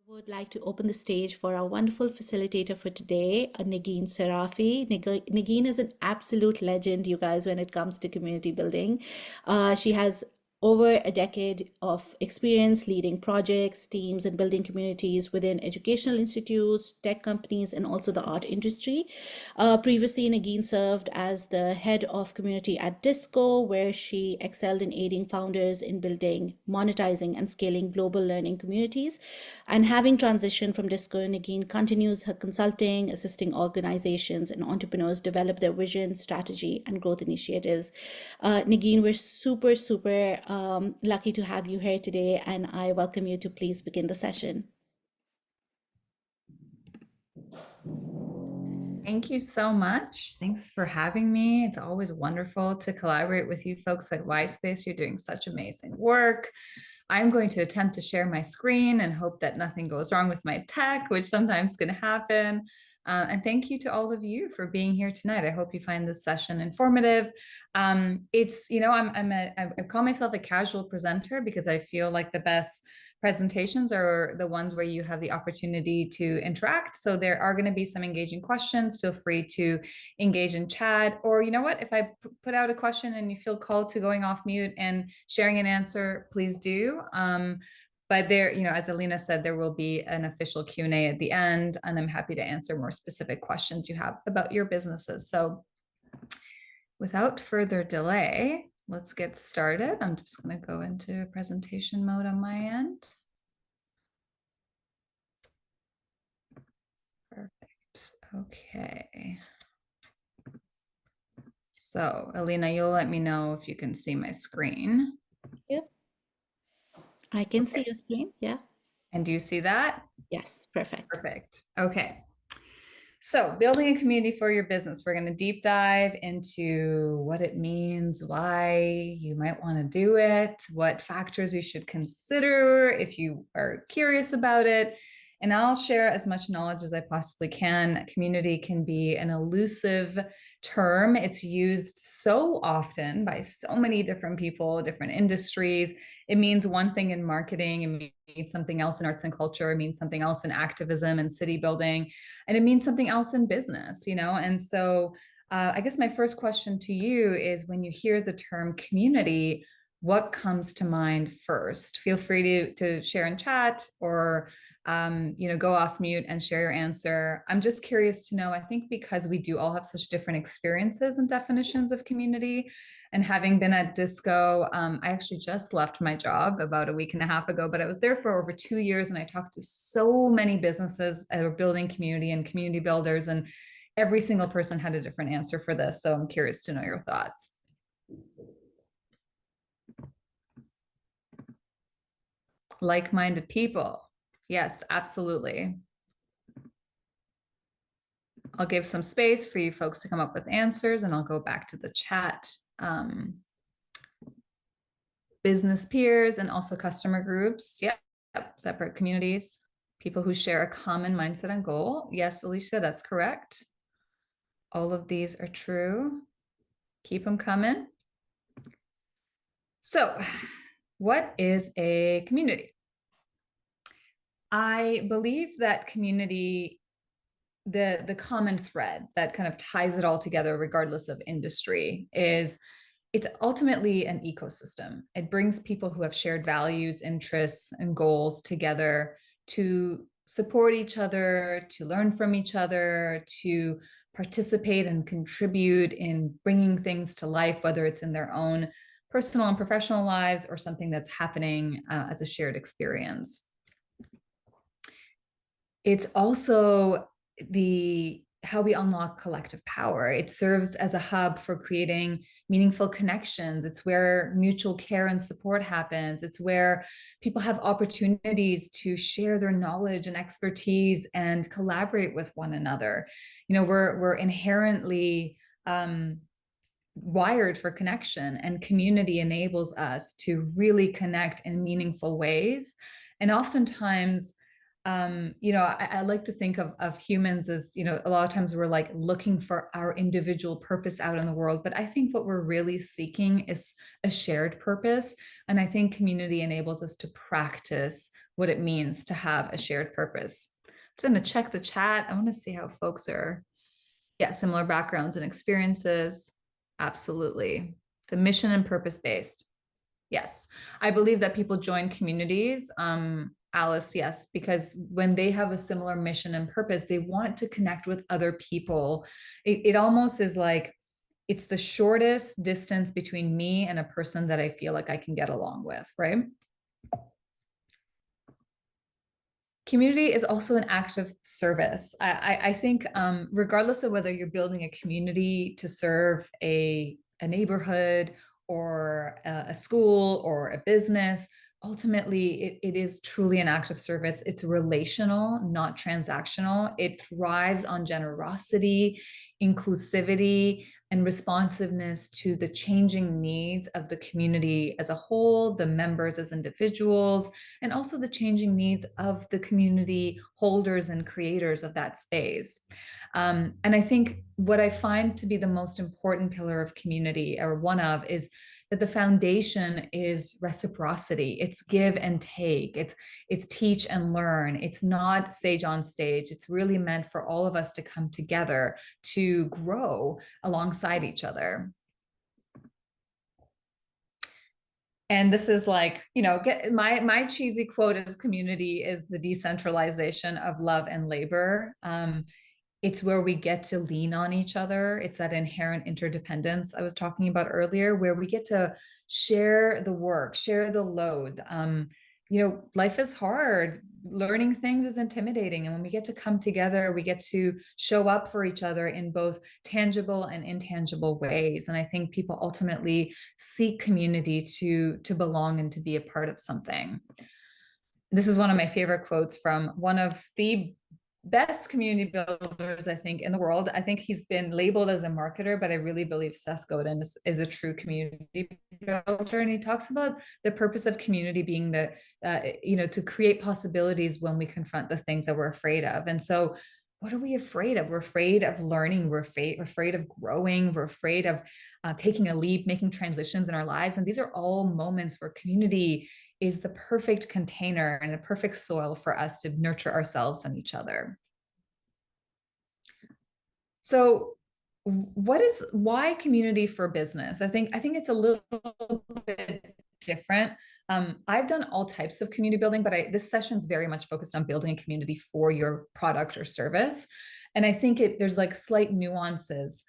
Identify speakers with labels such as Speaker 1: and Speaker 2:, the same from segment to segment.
Speaker 1: Would like to open the stage for our wonderful facilitator for today, Nagin Sarafi. Nagin is an absolute legend, you guys, when it comes to community building. She has over a decade of experience leading projects, teams, and building communities within educational institutes, tech companies, and also the art industry. Previously, Nagin served as the head of community at Disco, where she excelled in aiding founders in building, monetizing, and scaling global learning communities. And having transitioned from Disco, Nagin continues her consulting, assisting organizations and entrepreneurs develop their vision, strategy, and growth initiatives. Nagin, we're super lucky to have you here today, and I welcome you to please begin the session.
Speaker 2: Thank you so much. Thanks for having me. It's always wonderful to collaborate with you folks at Y-Space. You're doing such amazing work. I'm going to attempt to share my screen and hope that nothing goes wrong with my tech, which sometimes can happen. And thank you to all of you for being here tonight. I hope you find this session informative. I call myself a casual presenter because I feel like the best presentations are the ones where you have the opportunity to interact. So there are going to be some engaging questions. Feel free to engage in chat. Or you know what, if I put out a question and you feel called to going off mute and sharing an answer, please do. But there, as Alina said, there will be an official Q&A at the end, and I'm happy to answer more specific questions you have about your businesses. So without further delay, let's get started. I'm just going to go into presentation mode on my end. Perfect. Okay. So, Alina, you'll let me know if you can see my screen.
Speaker 1: Yep, I can see your screen. Yeah.
Speaker 2: And do you see that?
Speaker 1: Yes, perfect.
Speaker 2: Perfect. Okay. So, building a community for your business, we're going to deep dive into what it means, why you might want to do it, what factors you should consider if you are curious about it. And I'll share as much knowledge as I possibly can. Community can be an elusive term. It's used so often by so many different people, different industries. It means one thing in marketing, it means something else in arts and culture, it means something else in activism and city building, and it means something else in business, And so I guess my first question to you is, when you hear the term community, what comes to mind first? Feel free to share in chat, or go off mute and share your answer. I'm just curious to know, I think because we do all have such different experiences and definitions of community, and having been at Disco, I actually just left my job about a week and a half ago, but I was there for over 2 years, and I talked to so many businesses that are building community and community builders, and every single person had a different answer for this. So I'm curious to know your thoughts. Like-minded people. Yes, absolutely. I'll give some space for you folks to come up with answers, and I'll go back to the chat. Business peers and also customer groups. Yep, separate communities. People who share a common mindset and goal. Yes, Alicia, that's correct. All of these are true. Keep them coming. So, what is a community? I believe that community, the common thread that kind of ties it all together, regardless of industry, is it's ultimately an ecosystem. It brings people who have shared values, interests, and goals together to support each other, to learn from each other, to participate and contribute in bringing things to life, whether it's in their own personal and professional lives or something that's happening as a shared experience. It's also how we unlock collective power. It serves as a hub for creating meaningful connections. It's where mutual care and support happens. It's where people have opportunities to share their knowledge and expertise and collaborate with one another. We're inherently wired for connection, and community enables us to really connect in meaningful ways. And oftentimes, I like to think of humans as, a lot of times we're like looking for our individual purpose out in the world. But I think what we're really seeking is a shared purpose. And I think community enables us to practice what it means to have a shared purpose. Just going to check the chat. I want to see how folks are, yeah, similar backgrounds and experiences. Absolutely. The mission and purpose based. Yes, I believe that people join communities. Alice, yes, because when they have a similar mission and purpose, they want to connect with other people. It almost is like it's the shortest distance between me and a person that I feel like I can get along with, right? Community is also an act of service. I think, regardless of whether you're building a community to serve a neighborhood or a school or a business, ultimately it is truly an act of service. It's relational, not transactional. It thrives on generosity, inclusivity, and responsiveness to the changing needs of the community as a whole, the members as individuals, and also the changing needs of the community holders and creators of that space. And I think what I find to be the most important pillar of community, or one of, is that the foundation is reciprocity. It's give and take. It's teach and learn. It's not sage on stage. It's really meant for all of us to come together to grow alongside each other. And this is like, get my cheesy quote is community is the decentralization of love and labor. It's where we get to lean on each other. It's that inherent interdependence I was talking about earlier, where we get to share the work, share the load. Life is hard. Learning things is intimidating. And when we get to come together, we get to show up for each other in both tangible and intangible ways. And I think people ultimately seek community to belong and to be a part of something. This is one of my favorite quotes from one of the best community builders, I think, in the world. I think he's been labeled as a marketer, but I really believe Seth Godin is a true community builder. And he talks about the purpose of community being to create possibilities when we confront the things that we're afraid of. And so, what are we afraid of? We're afraid of learning. We're afraid of growing. We're afraid of taking a leap, making transitions in our lives. And these are all moments where community is the perfect container and the perfect soil for us to nurture ourselves and each other. So why community for business? I think it's a little bit different. I've done all types of community building, but this session is very much focused on building a community for your product or service. And I think there's like slight nuances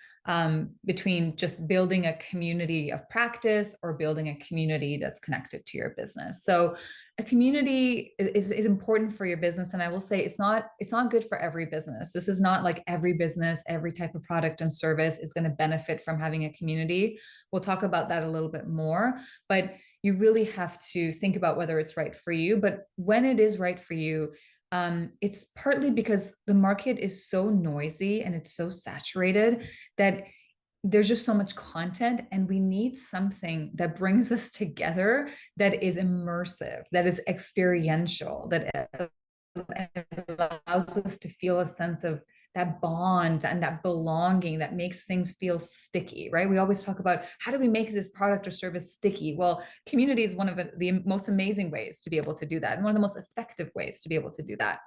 Speaker 2: between just building a community of practice or building a community that's connected to your business. So a community is important for your business, and I will say it's not good for every business. This is not like every business, every type of product and service is going to benefit from having a community. We'll talk about that a little bit more, but you really have to think about whether it's right for you. But when it is right for you, it's partly because the market is so noisy and it's so saturated that there's just so much content, and we need something that brings us together, that is immersive, that is experiential, that allows us to feel a sense of that bond and that belonging that makes things feel sticky, right? We always talk about how do we make this product or service sticky? Well, community is one of the most amazing ways to be able to do that, and one of the most effective ways to be able to do that.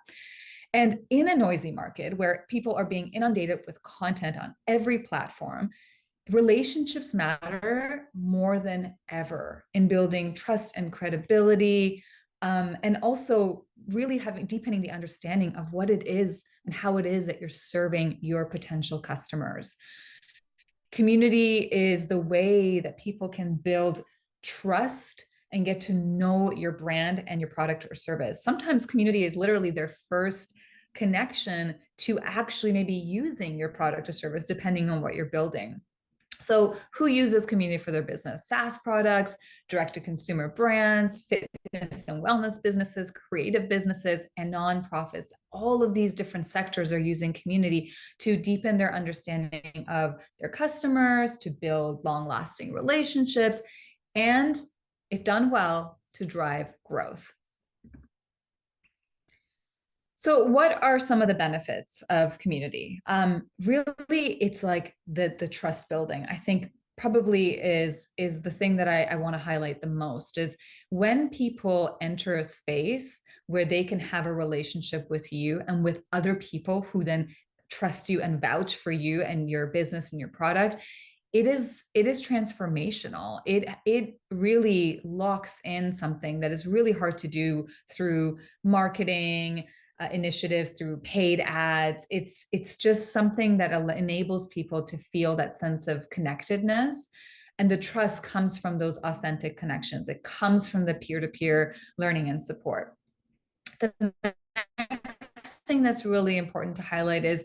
Speaker 2: And in a noisy market where people are being inundated with content on every platform, relationships matter more than ever in building trust and credibility, and also really deepening the understanding of what it is and how it is that you're serving your potential customers. Community is the way that people can build trust and get to know your brand and your product or service. Sometimes community is literally their first connection to actually maybe using your product or service, depending on what you're building. So who uses community for their business? SaaS products, direct-to-consumer brands, fitness and wellness businesses, creative businesses, and nonprofits. All of these different sectors are using community to deepen their understanding of their customers, to build long-lasting relationships, and if done well, to drive growth. So, what are some of the benefits of community? Really, it's like the trust building. I think probably is the thing that I want to highlight the most is when people enter a space where they can have a relationship with you and with other people who then trust you and vouch for you and your business and your product. It is transformational. It really locks in something that is really hard to do through marketing initiatives, through paid ads. It's just something that enables people to feel that sense of connectedness. And the trust comes from those authentic connections. It comes from the peer-to-peer learning and support. The next thing that's really important to highlight is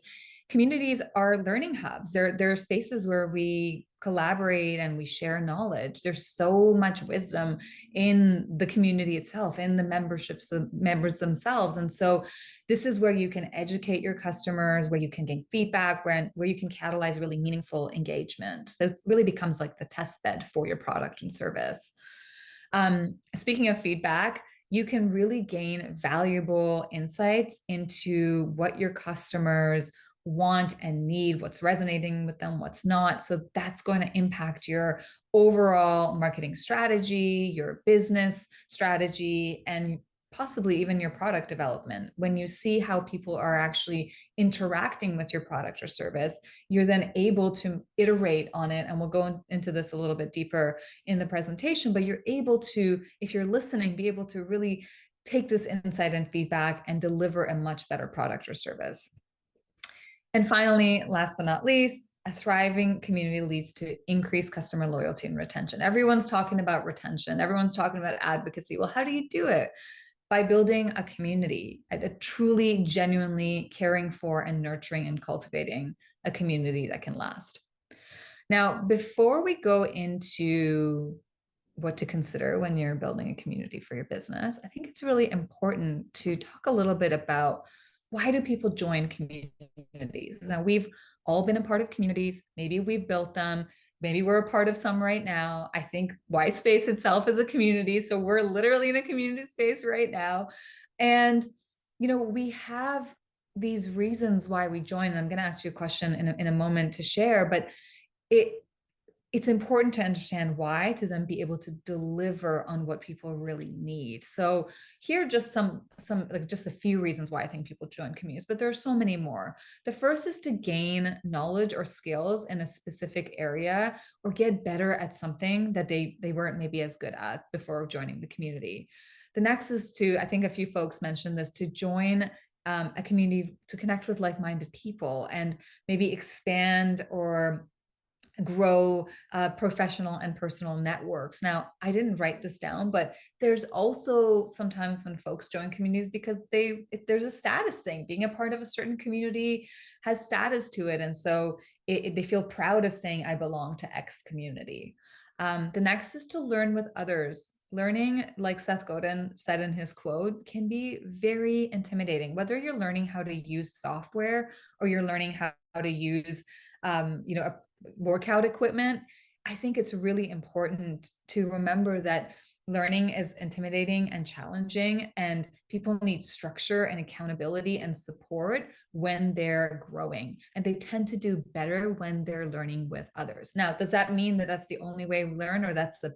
Speaker 2: communities are learning hubs. They're spaces where we collaborate and we share knowledge. There's so much wisdom in the community itself, in the memberships, the members themselves. And so this is where you can educate your customers, where you can gain feedback, where you can catalyze really meaningful engagement. So it really becomes like the test bed for your product and service. Speaking of feedback, you can really gain valuable insights into what your customers want and need, what's resonating with them, what's not. So that's going to impact your overall marketing strategy, your business strategy, and possibly even your product development. When you see how people are actually interacting with your product or service, you're then able to iterate on it. And we'll go into this a little bit deeper in the presentation, but you're able to, if you're listening, be able to really take this insight and feedback and deliver a much better product or service. And finally, last but not least, a thriving community leads to increased customer loyalty and retention. Everyone's talking about retention, everyone's talking about advocacy. Well, how do you do it? By building a community, a truly, genuinely caring for and nurturing and cultivating a community that can last. Now, before we go into what to consider when you're building a community for your business, I think it's really important to talk a little bit about why do people join communities? Now, we've all been a part of communities. Maybe we've built them. Maybe we're a part of some right now. I think White Space itself is a community. So we're literally in a community space right now. And, we have these reasons why we join. And I'm going to ask you a question in a moment to share, but it it's important to understand why to then be able to deliver on what people really need. So here are just some like just a few reasons why I think people join communities, but there are so many more. The first is to gain knowledge or skills in a specific area or get better at something that they weren't maybe as good at before joining the community. The next is to, I think a few folks mentioned this, to join a community to connect with like-minded people and maybe expand or grow professional and personal networks. Now, I didn't write this down, but there's also sometimes when folks join communities because there's a status thing. Being a part of a certain community has status to it, and so they feel proud of saying, "I belong to X community." The next is to learn with others. Learning, like Seth Godin said in his quote, can be very intimidating. Whether you're learning how to use software or you're learning how to use a workout equipment, I think it's really important to remember that learning is intimidating and challenging, and people need structure and accountability and support when they're growing. And they tend to do better when they're learning with others. Now, does that mean that that's the only way we learn or that's the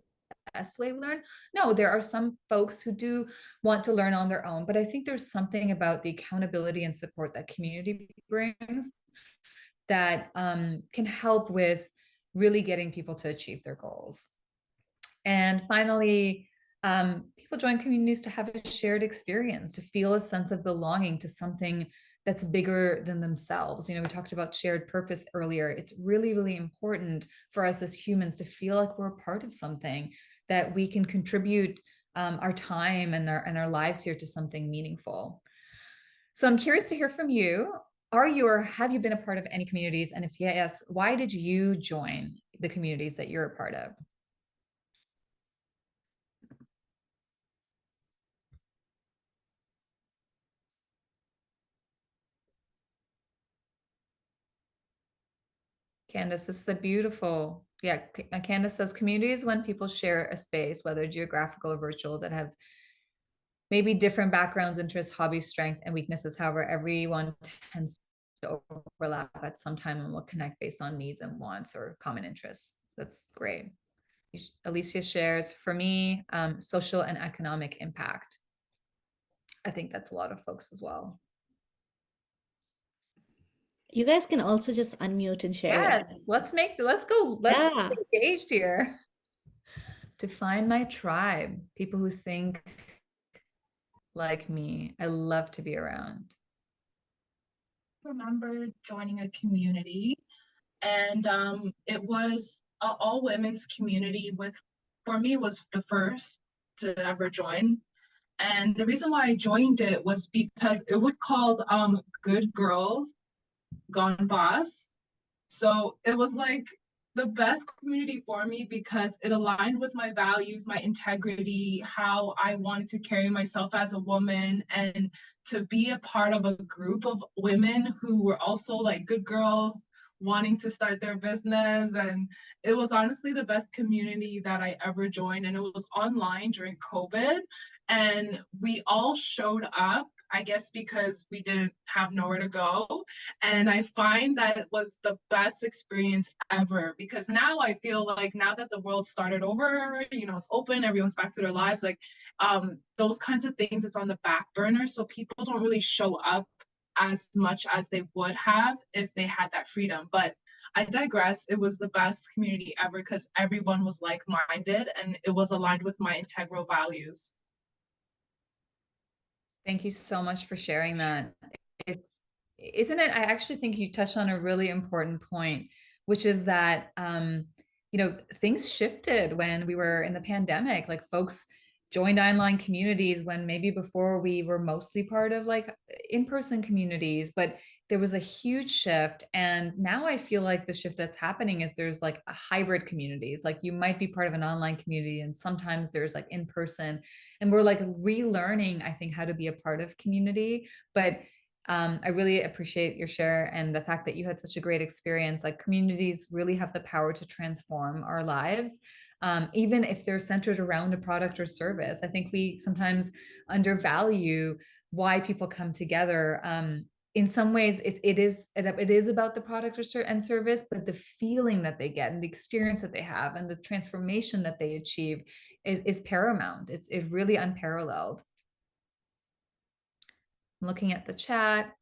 Speaker 2: best way we learn? No, there are some folks who do want to learn on their own, but I think there's something about the accountability and support that community brings that can help with really getting people to achieve their goals. And finally, people join communities to have a shared experience, to feel a sense of belonging to something that's bigger than themselves. We talked about shared purpose earlier. It's really, really important for us as humans to feel like we're a part of something, that we can contribute our time and our lives here to something meaningful. So I'm curious to hear from you. Are you or have you been a part of any communities? And if yes, why did you join the communities that you're a part of? Candace, this is a beautiful, yeah. Candace says communities when people share a space, whether geographical or virtual, that have maybe different backgrounds, interests, hobbies, strengths, and weaknesses. However, everyone tends to overlap at some time and will connect based on needs and wants or common interests. That's great. Alicia shares, for me, social and economic impact. I think that's a lot of folks as well.
Speaker 1: You guys can also just unmute and share your
Speaker 2: Yes, let's
Speaker 1: yeah.
Speaker 2: get engaged here. To find my tribe, people who think like me. I love to be around.
Speaker 3: Remember joining a community, and it was a all women's community. With for me was the first to ever join, and the reason why I joined it was because it was called Good Girls Gone Boss. So it was like the best community for me because it aligned with my values, my integrity, how I wanted to carry myself as a woman, and to be a part of a group of women who were also like good girls wanting to start their business. And it was honestly the best community that I ever joined. And it was online during COVID. And we all showed up, I guess, because we didn't have nowhere to go. And I find that it was the best experience ever because now I feel like now that the world started over, it's open, everyone's back to their lives. Like those kinds of things is on the back burner. So people don't really show up as much as they would have if they had that freedom. But I digress. It was the best community ever because everyone was like minded and it was aligned with my integral values.
Speaker 2: Thank you so much for sharing that. It's, isn't it? I actually think you touched on a really important point, which is that, things shifted when we were in the pandemic. Like folks joined online communities when maybe before we were mostly part of like in-person communities, but there was a huge shift. And now I feel like the shift that's happening is there's like a hybrid communities. Like you might be part of an online community and sometimes there's like in-person, and we're like relearning, I think, how to be a part of community. But I really appreciate your share and the fact that you had such a great experience. Like communities really have the power to transform our lives, even if they're centered around a product or service. I think we sometimes undervalue why people come together. In some ways, it is about the product and service, but the feeling that they get and the experience that they have and the transformation that they achieve is paramount. It's really unparalleled. I'm looking at the chat.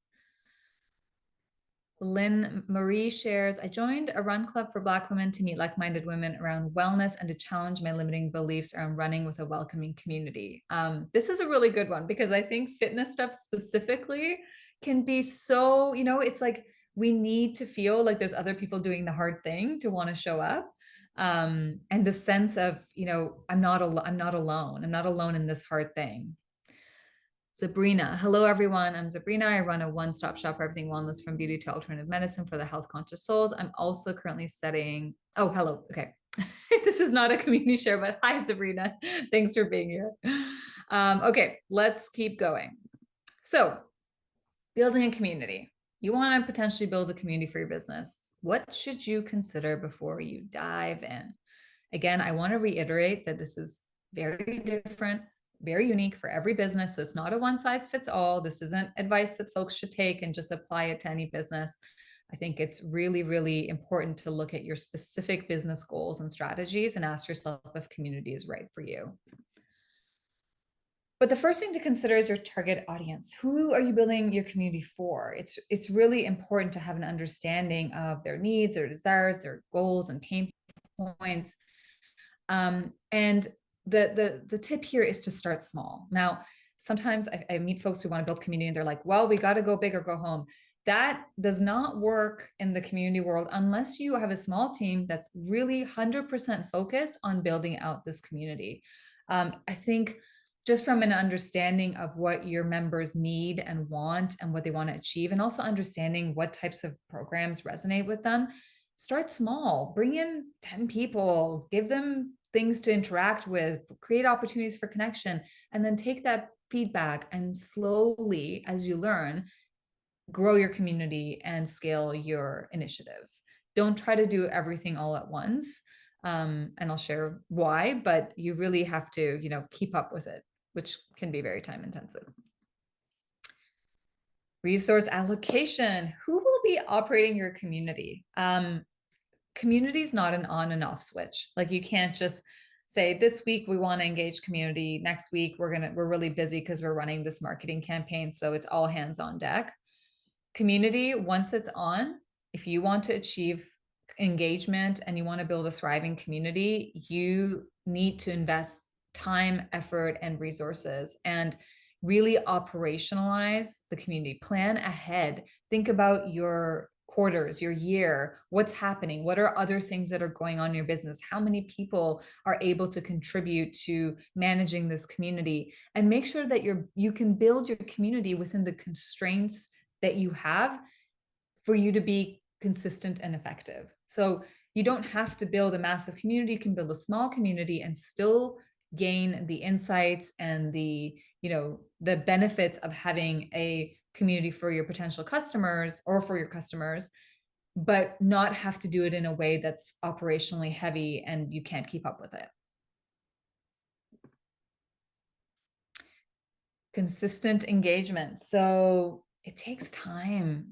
Speaker 2: Lynn Marie shares, I joined a run club for Black women to meet like-minded women around wellness and to challenge my limiting beliefs around running with a welcoming community. This is a really good one because I think fitness stuff specifically can be so, it's like we need to feel like there's other people doing the hard thing to want to show up. And the sense of, I'm not alone. I'm not alone in this hard thing. Sabrina. Hello, everyone. I'm Sabrina. I run a one-stop shop for everything wellness from beauty to alternative medicine for the health conscious souls. I'm also currently studying. Oh, hello. Okay. This is not a community share, but hi, Sabrina. Thanks for being here. Okay, let's keep going. So, building a community. You want to potentially build a community for your business. What should you consider before you dive in? Again, I want to reiterate that this is very different, very unique for every business. So it's not a one size fits all. This isn't advice that folks should take and just apply it to any business. I think it's really, really important to look at your specific business goals and strategies and ask yourself if community is right for you. But the first thing to consider is your target audience. Who are you building your community for? It's really important to have an understanding of their needs, their desires, their goals and pain points. And the tip here is to start small. Now, sometimes I meet folks who want to build community and they're like, well, we got to go big or go home. That does not work in the community world unless you have a small team that's really 100% focused on building out this community. I think just from an understanding of what your members need and want and what they want to achieve, and also understanding what types of programs resonate with them, start small, bring in 10 people, give them things to interact with, create opportunities for connection, and then take that feedback and slowly, as you learn, grow your community and scale your initiatives. Don't try to do everything all at once. And I'll share why, but you really have to, keep up with it. which can be very time intensive. Resource allocation. Who will be operating your community? Community is not an on and off switch. Like you can't just say this week we want to engage community. Next week we're really busy because we're running this marketing campaign. So it's all hands on deck. Community, once it's on, if you want to achieve engagement and you want to build a thriving community, you need to invest time, effort, and resources and really operationalize the community. Plan ahead. Think about your quarters, your year, what's happening, what are other things that are going on in your business, how many people are able to contribute to managing this community, and make sure that you can build your community within the constraints that you have for you to be consistent and effective. So you don't have to build a massive community. You can build a small community and still gain the insights and the benefits of having a community for your potential customers or for your customers, but not have to do it in a way that's operationally heavy and you can't keep up with it. Consistent engagement. So it takes time,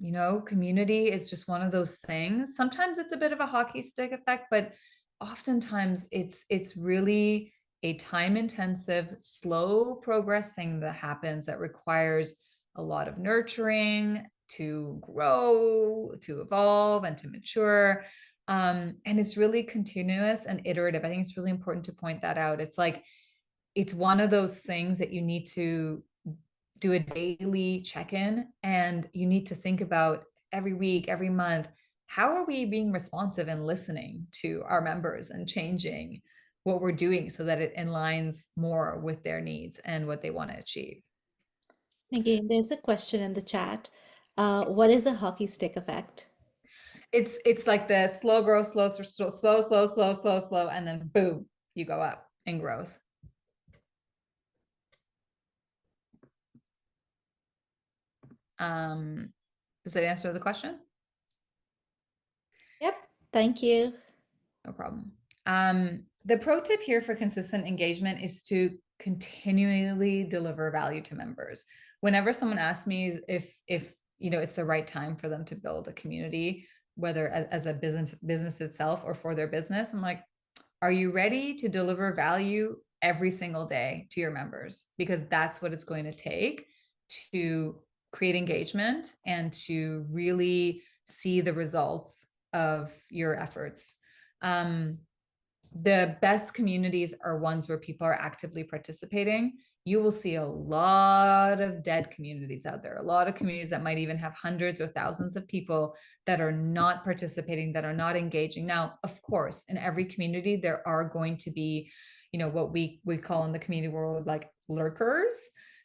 Speaker 2: community is just one of those things. Sometimes it's a bit of a hockey stick effect, but oftentimes it's really a time intensive, slow progress thing that happens that requires a lot of nurturing to grow, to evolve, and to mature. And it's really continuous and iterative. I think it's really important to point that out. It's one of those things that you need to do a daily check-in, and you need to think about every week, every month, how are we being responsive and listening to our members and changing what we're doing so that it aligns more with their needs and what they want to achieve.
Speaker 1: Again, there's a question in the chat. What is a hockey stick effect?
Speaker 2: It's like the slow growth, slow, and then boom, you go up in growth. Does that answer the question?
Speaker 1: Yep, thank you.
Speaker 2: No problem. The pro tip here for consistent engagement is to continually deliver value to members. Whenever someone asks me if it's the right time for them to build a community, whether as a business itself or for their business, I'm like, are you ready to deliver value every single day to your members? Because that's what it's going to take to create engagement and to really see the results of your efforts. The best communities are ones where people are actively participating. You will see a lot of dead communities out there, a lot of communities that might even have hundreds or thousands of people that are not participating, that are not engaging. Now, of course, in every community, there are going to be, what we call in the community world, like lurkers.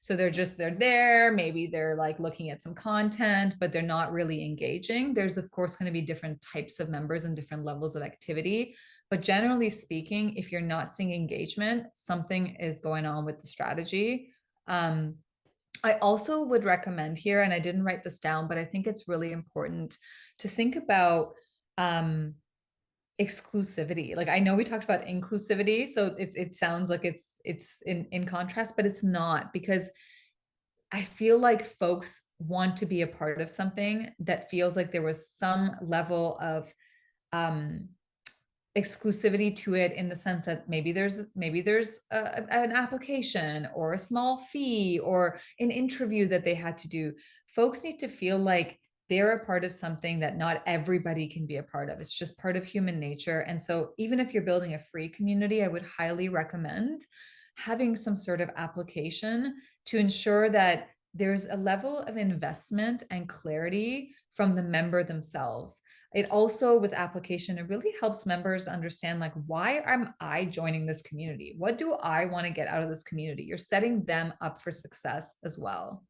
Speaker 2: So they're there. Maybe they're like looking at some content, but they're not really engaging. There's, of course, going to be different types of members and different levels of activity. But generally speaking, if you're not seeing engagement, something is going on with the strategy. I also would recommend here, and I didn't write this down, but I think it's really important to think about exclusivity. Like, I know we talked about inclusivity, so it sounds like it's in contrast, but it's not, because I feel like folks want to be a part of something that feels like there was some level of exclusivity to it, in the sense that maybe there's an application or a small fee or an interview that they had to do. Folks need to feel like they're a part of something that not everybody can be a part of. It's just part of human nature. And so even if you're building a free community, I would highly recommend having some sort of application to ensure that there's a level of investment and clarity from the member themselves. It also, with application, it really helps members understand, like, why am I joining this community? What do I want to get out of this community? You're setting them up for success as well.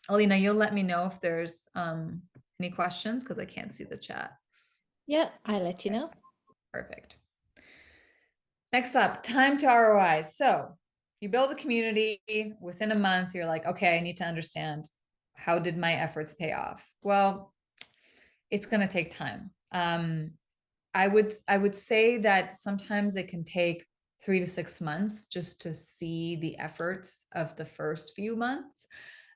Speaker 2: Alina, you'll let me know if there's any questions, because I can't see the chat.
Speaker 1: Yeah, I'll let you know.
Speaker 2: Perfect. Next up, time to ROI. So you build a community. Within a month, you're like, okay, I need to understand, how did my efforts pay off? Well, it's going to take time. I would say that sometimes it can take 3 to 6 months just to see the efforts of the first few months.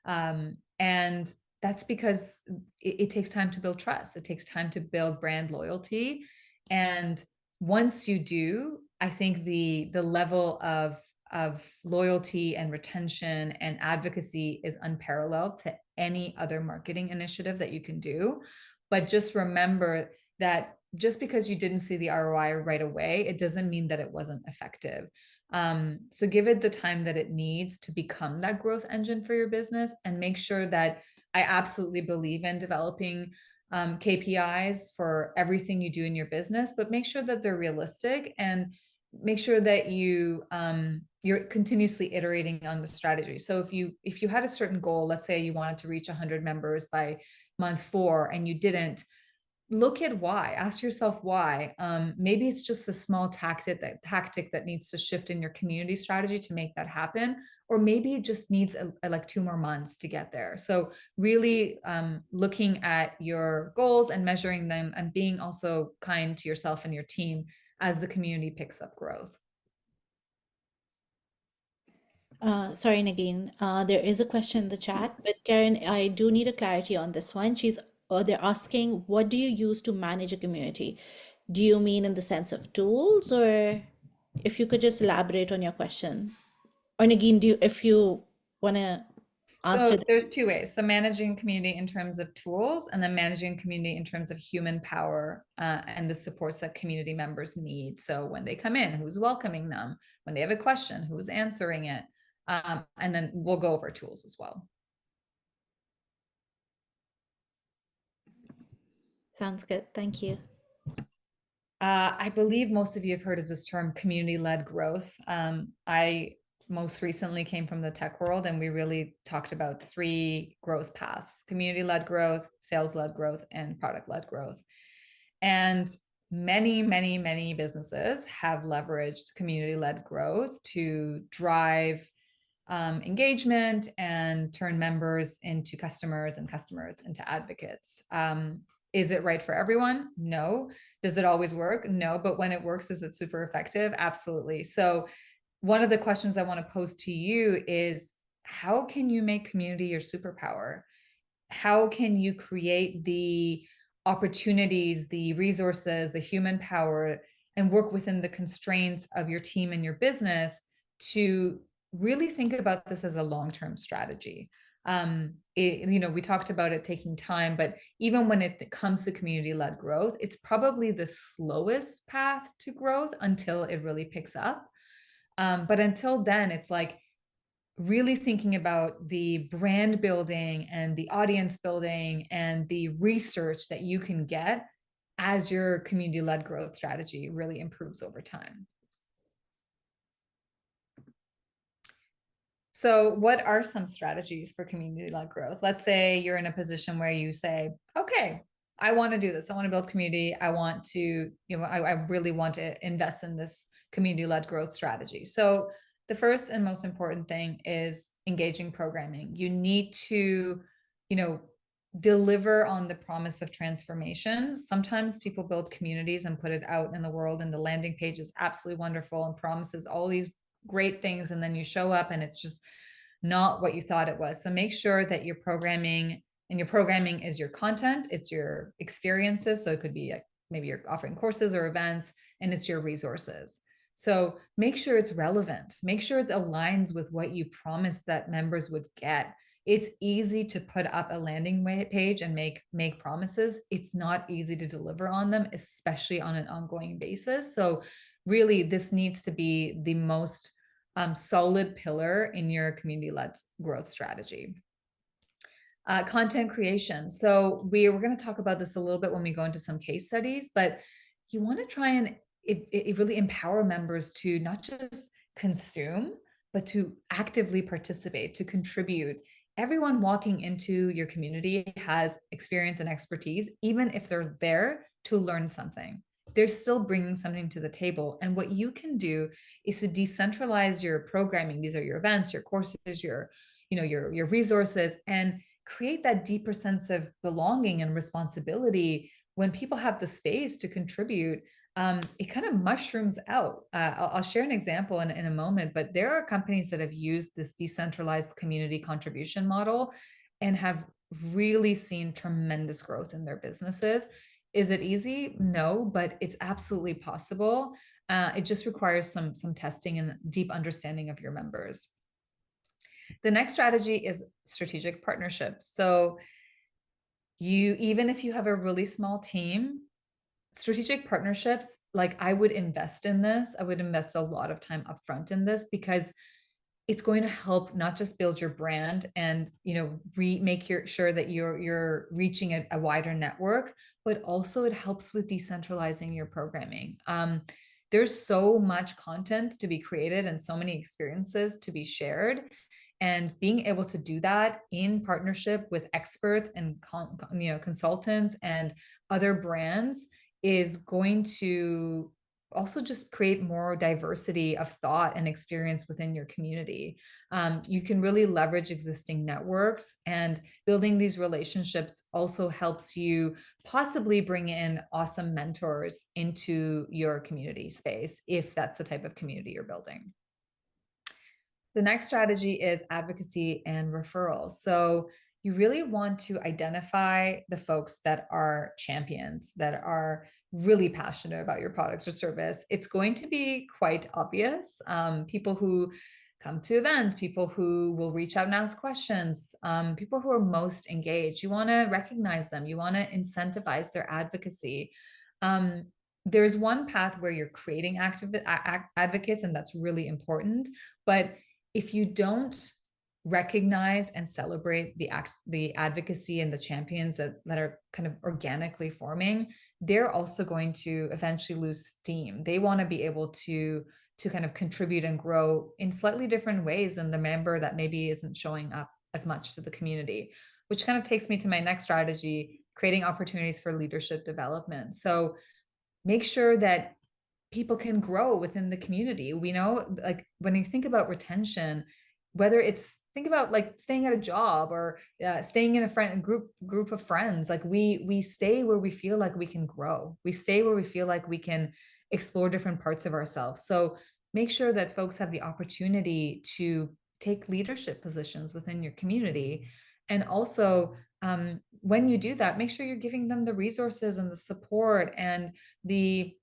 Speaker 2: And that's because it takes time to build trust. It takes time to build brand loyalty. And once you do, I think the level of loyalty and retention and advocacy is unparalleled to any other marketing initiative that you can do. But just remember that just because you didn't see the ROI right away, it doesn't mean that it wasn't effective. So give it the time that it needs to become that growth engine for your business, and make sure that I absolutely believe in developing KPIs for everything you do in your business, but make sure that they're realistic, and make sure that you're continuously iterating on the strategy. So if you had a certain goal, let's say you wanted to reach 100 members by month 4 and you didn't, look at why. Ask yourself why. Maybe it's just a small tactic that needs to shift in your community strategy to make that happen, or maybe it just needs like 2 more months to get there. So really looking at your goals and measuring them, and being also kind to yourself and your team as the community picks up growth.
Speaker 1: Sorry, Nagin. There is a question in the chat, but Karen, I do need a clarity on this one. They're asking, what do you use to manage a community? Do you mean in the sense of tools, or if you could just elaborate on your question? Or Nagin, if you want to answer
Speaker 2: So there's 2 ways. So managing community in terms of tools, and then managing community in terms of human power and the supports that community members need. So when they come in, who's welcoming them? When they have a question, who's answering it? And then we'll go over tools as well.
Speaker 1: Sounds good. Thank you.
Speaker 2: I believe most of you have heard of this term, community-led growth. I most recently came from the tech world, and we really talked about 3 growth paths: community-led growth, sales-led growth, and product-led growth. And many businesses have leveraged community-led growth to drive engagement and turn members into customers, and customers into advocates. Is it right for everyone? No. Does it always work? No. But when it works, is it super effective? Absolutely. So one of the questions I want to pose to you is, how can you make community your superpower? How can you create the opportunities, the resources, the human power, and work within the constraints of your team and your business to really think about this as a long-term strategy? We talked about it taking time, but even when it comes to community-led growth, it's probably the slowest path to growth until it really picks up. But until then, it's like really thinking about the brand building and the audience building and the research that you can get as your community-led growth strategy really improves over time. So what are some strategies for community-led growth? Let's say you're in a position where you say, okay, I want to do this. I want to build community. I want to, I really want to invest in this community-led growth strategy. So the first and most important thing is engaging programming. You need to, deliver on the promise of transformation. Sometimes people build communities and put it out in the world, and the landing page is absolutely wonderful and promises all these great things, and then you show up and it's just not what you thought it was. So make sure that your programming is your content, it's your experiences. So it could be maybe you're offering courses or events, and it's your resources. So make sure it's relevant. Make sure it aligns with what you promised that members would get. It's easy to put up a landing page and make promises. It's not easy to deliver on them, especially on an ongoing basis. So really, this needs to be the most solid pillar in your community-led growth strategy. Content creation. So we're going to talk about this a little bit when we go into some case studies, but you want to try and it really empower members to not just consume, but to actively participate, to contribute. Everyone walking into your community has experience and expertise, even if they're there to learn something. They're still bringing something to the table. And what you can do is to decentralize your programming. These are your events, your courses, your resources, and create that deeper sense of belonging and responsibility when people have the space to contribute. it kind of mushrooms out. I'll share an example in a moment, but there are companies that have used this decentralized community contribution model and have really seen tremendous growth in their businesses. Is it easy? No, but it's absolutely possible. It just requires some testing and deep understanding of your members. The next strategy is strategic partnerships. So even if you have a really small team, strategic partnerships, like I would invest in this. I would invest a lot of time upfront in this because it's going to help not just build your brand and make sure that you're reaching a wider network, but also it helps with decentralizing your programming. There's so much content to be created and so many experiences to be shared, and being able to do that in partnership with experts and consultants and other brands is going to also just create more diversity of thought and experience within your community. You can really leverage existing networks, and building these relationships also helps you possibly bring in awesome mentors into your community space if that's the type of community you're building. The next strategy is advocacy and referrals. So you really want to identify the folks that are champions, that are really passionate about your product or service. It's going to be quite obvious. People who come to events, people who will reach out and ask questions, people who are most engaged. You want to recognize them. You want to incentivize their advocacy. There's one path where you're creating advocates, and that's really important. But if you don't recognize and celebrate the advocacy and the champions that are kind of organically forming, they're also going to eventually lose steam. They want to be able to kind of contribute and grow in slightly different ways than the member that maybe isn't showing up as much to the community, which kind of takes me to my next strategy, creating opportunities for leadership development. So make sure that people can grow within the community. We know, like, when you think about retention, whether it's think about like staying at a job or staying in a group of friends, like we stay where we feel like we can grow. We stay where we feel like we can explore different parts of ourselves. So make sure that folks have the opportunity to take leadership positions within your community. And also, when you do that, make sure you're giving them the resources and the support and the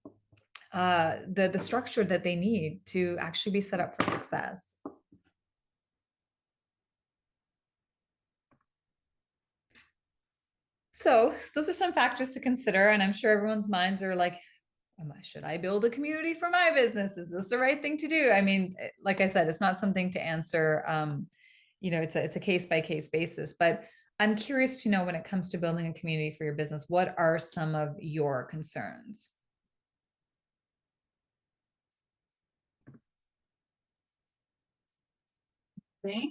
Speaker 2: structure that they need to actually be set up for success. So those are some factors to consider, and I'm sure everyone's minds are like, should I build a community for my business? Is this the right thing to do? I mean, like I said, it's not something to answer. It's a case by case basis, but I'm curious to know, when it comes to building a community for your business, what are some of your concerns?
Speaker 3: Okay.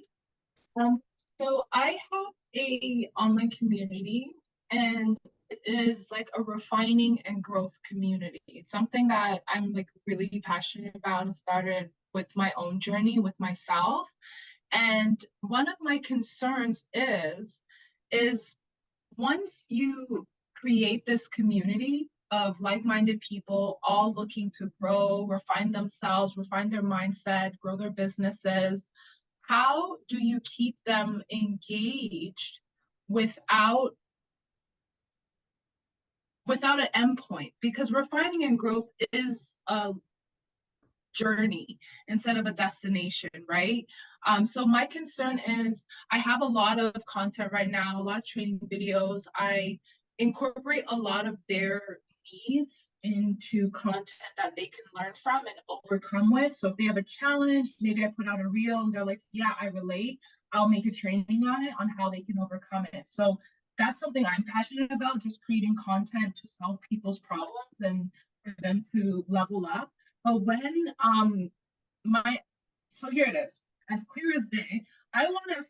Speaker 3: So I have a online community, and it is like a refining and growth community. It's something that I'm like really passionate about and started with my own journey with myself. And one of my concerns is once you create this community of like-minded people all looking to grow, refine themselves, refine their mindset, grow their businesses, how do you keep them engaged without an endpoint? Because refining and growth is a journey instead of a destination, right? So my concern is I have a lot of content right now, a lot of training videos. I incorporate a lot of their needs into content that they can learn from and overcome with. So if they have a challenge, maybe I put out a reel and they're like, yeah, I relate. I'll make a training on it on how they can overcome it. So that's something I'm passionate about, just creating content to solve people's problems and for them to level up. But when my so here it is, as clear as day, I want to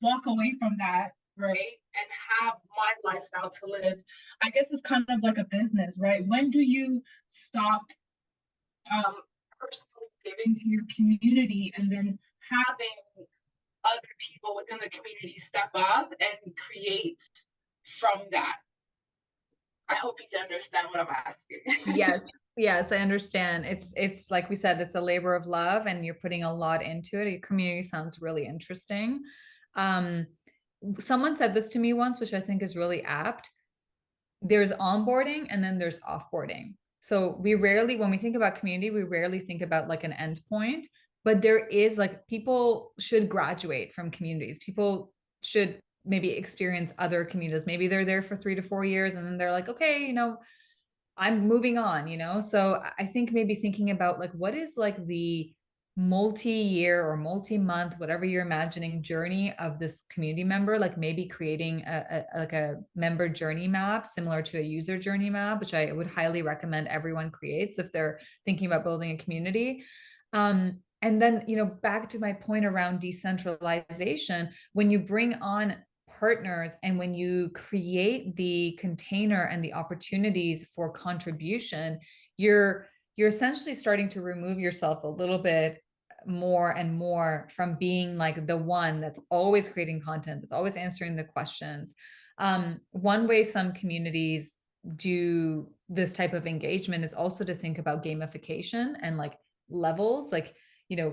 Speaker 3: walk away from that, right, and have my lifestyle to live. I guess it's kind of like a business, right? When do you stop um personally giving to your community and then having other people within the community step up and create from that? I hope you understand what I'm asking.
Speaker 2: Yes. Yes, I understand. It's like we said, it's a labor of love and you're putting a lot into it. Your community sounds really interesting. Um, Someone said this to me once, which I think is really apt. There's onboarding and then there's offboarding. So we rarely, when we think about community, we rarely think about like an endpoint, but there is like people should graduate from communities. People should maybe experience other communities. Maybe they're there for 3 to 4 years and then they're like, okay, I'm moving on, So I think maybe thinking about like what is like the multi-year or multi-month, whatever you're imagining, journey of this community member, like maybe creating like a member journey map similar to a user journey map, which I would highly recommend everyone creates if they're thinking about building a community. And then, back to my point around decentralization, when you bring on partners and when you create the container and the opportunities for contribution, you're essentially starting to remove yourself a little bit more and more from being like the one that's always creating content, that's always answering the questions. One way some communities do this type of engagement is also to think about gamification and like levels. Like,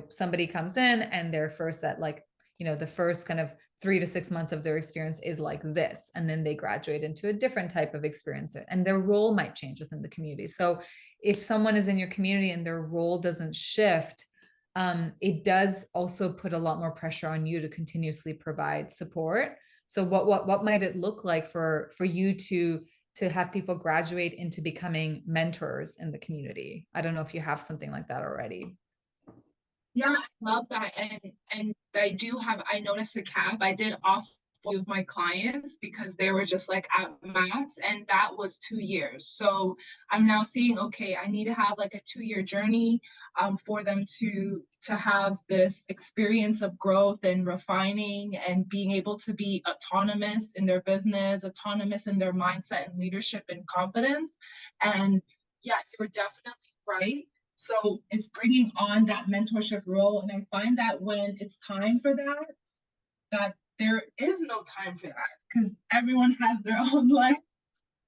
Speaker 2: somebody comes in and they're first at like, the first kind of 3 to 6 months of their experience is like this, and then they graduate into a different type of experience and their role might change within the community. So if someone is in your community and their role doesn't shift, it does also put a lot more pressure on you to continuously provide support. So what might it look like for you to have people graduate into becoming mentors in the community? I don't know if you have something like that already.
Speaker 3: Yeah, I love that. And I noticed a cap. I did off of my clients because they were just like at max, and that was 2 years. So I'm now seeing, okay, I need to have like a 2 year journey for them to have this experience of growth and refining and being able to be autonomous in their business, autonomous in their mindset and leadership and confidence. And yeah, you're definitely right. So it's bringing on that mentorship role. And I find that when it's time for that, that there is no time for that because everyone has their own life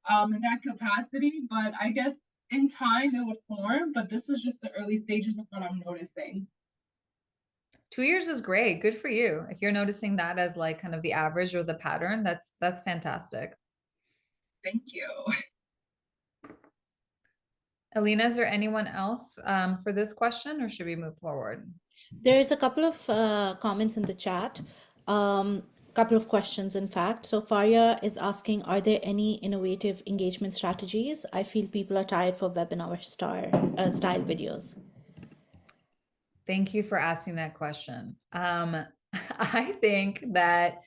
Speaker 3: in that capacity. But I guess in time it would form, but this is just the early stages of what I'm noticing.
Speaker 2: 2 years is great. Good for you. If you're noticing that as like kind of the average or the pattern, that's fantastic.
Speaker 3: Thank you.
Speaker 2: Alina, is there anyone else for this question, or should we move forward?
Speaker 1: There's a couple of comments in the chat, couple of questions, in fact. So Faria is asking, are there any innovative engagement strategies? I feel people are tired for webinar style videos.
Speaker 2: Thank you for asking that question. I think that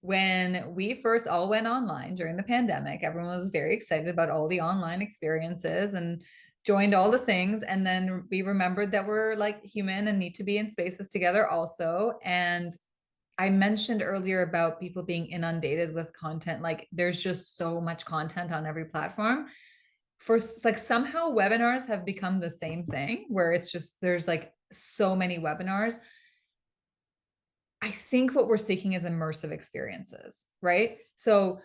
Speaker 2: when we first all went online during the pandemic, everyone was very excited about all the online experiences and joined all the things. And then we remembered that we're like human and need to be in spaces together also. And I mentioned earlier about people being inundated with content. Like there's just so much content on every platform. For like somehow webinars have become the same thing where it's just there's like so many webinars. I think what we're seeking is immersive experiences, right? So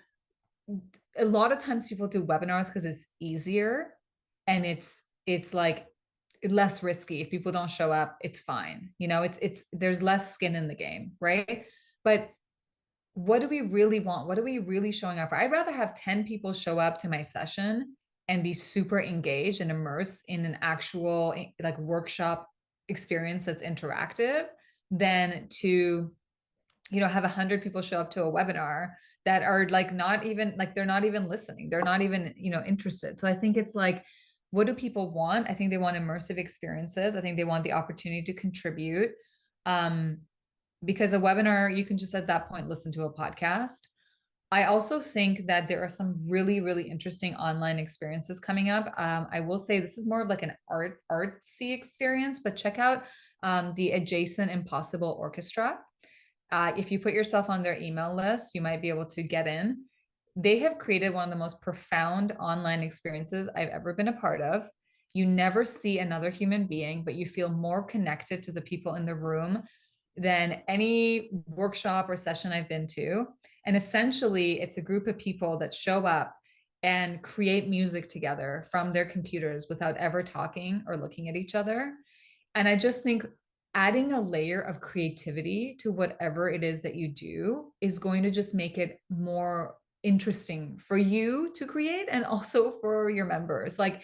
Speaker 2: a lot of times people do webinars because it's easier and it's like less risky. If people don't show up, it's fine. It's there's less skin in the game, right? But what do we really want? What are we really showing up for? I'd rather have 10 people show up to my session and be super engaged and immersed in an actual like workshop experience that's interactive than to have 100 people show up to a webinar that are like not even like they're not even listening, they're not even interested. So I think it's like, what do people want? I think they want immersive experiences. I think they want the opportunity to contribute, um, because a webinar, you can just at that point listen to a podcast. I also think that there are some really, really interesting online experiences coming up. I will say this is more of like an artsy experience, but check out the Adjacent Impossible Orchestra. If you put yourself on their email list, you might be able to get in. They have created one of the most profound online experiences I've ever been a part of. You never see another human being, but you feel more connected to the people in the room than any workshop or session I've been to. And essentially, it's a group of people that show up and create music together from their computers without ever talking or looking at each other. And I just think adding a layer of creativity to whatever it is that you do is going to just make it more interesting for you to create and also for your members. Like,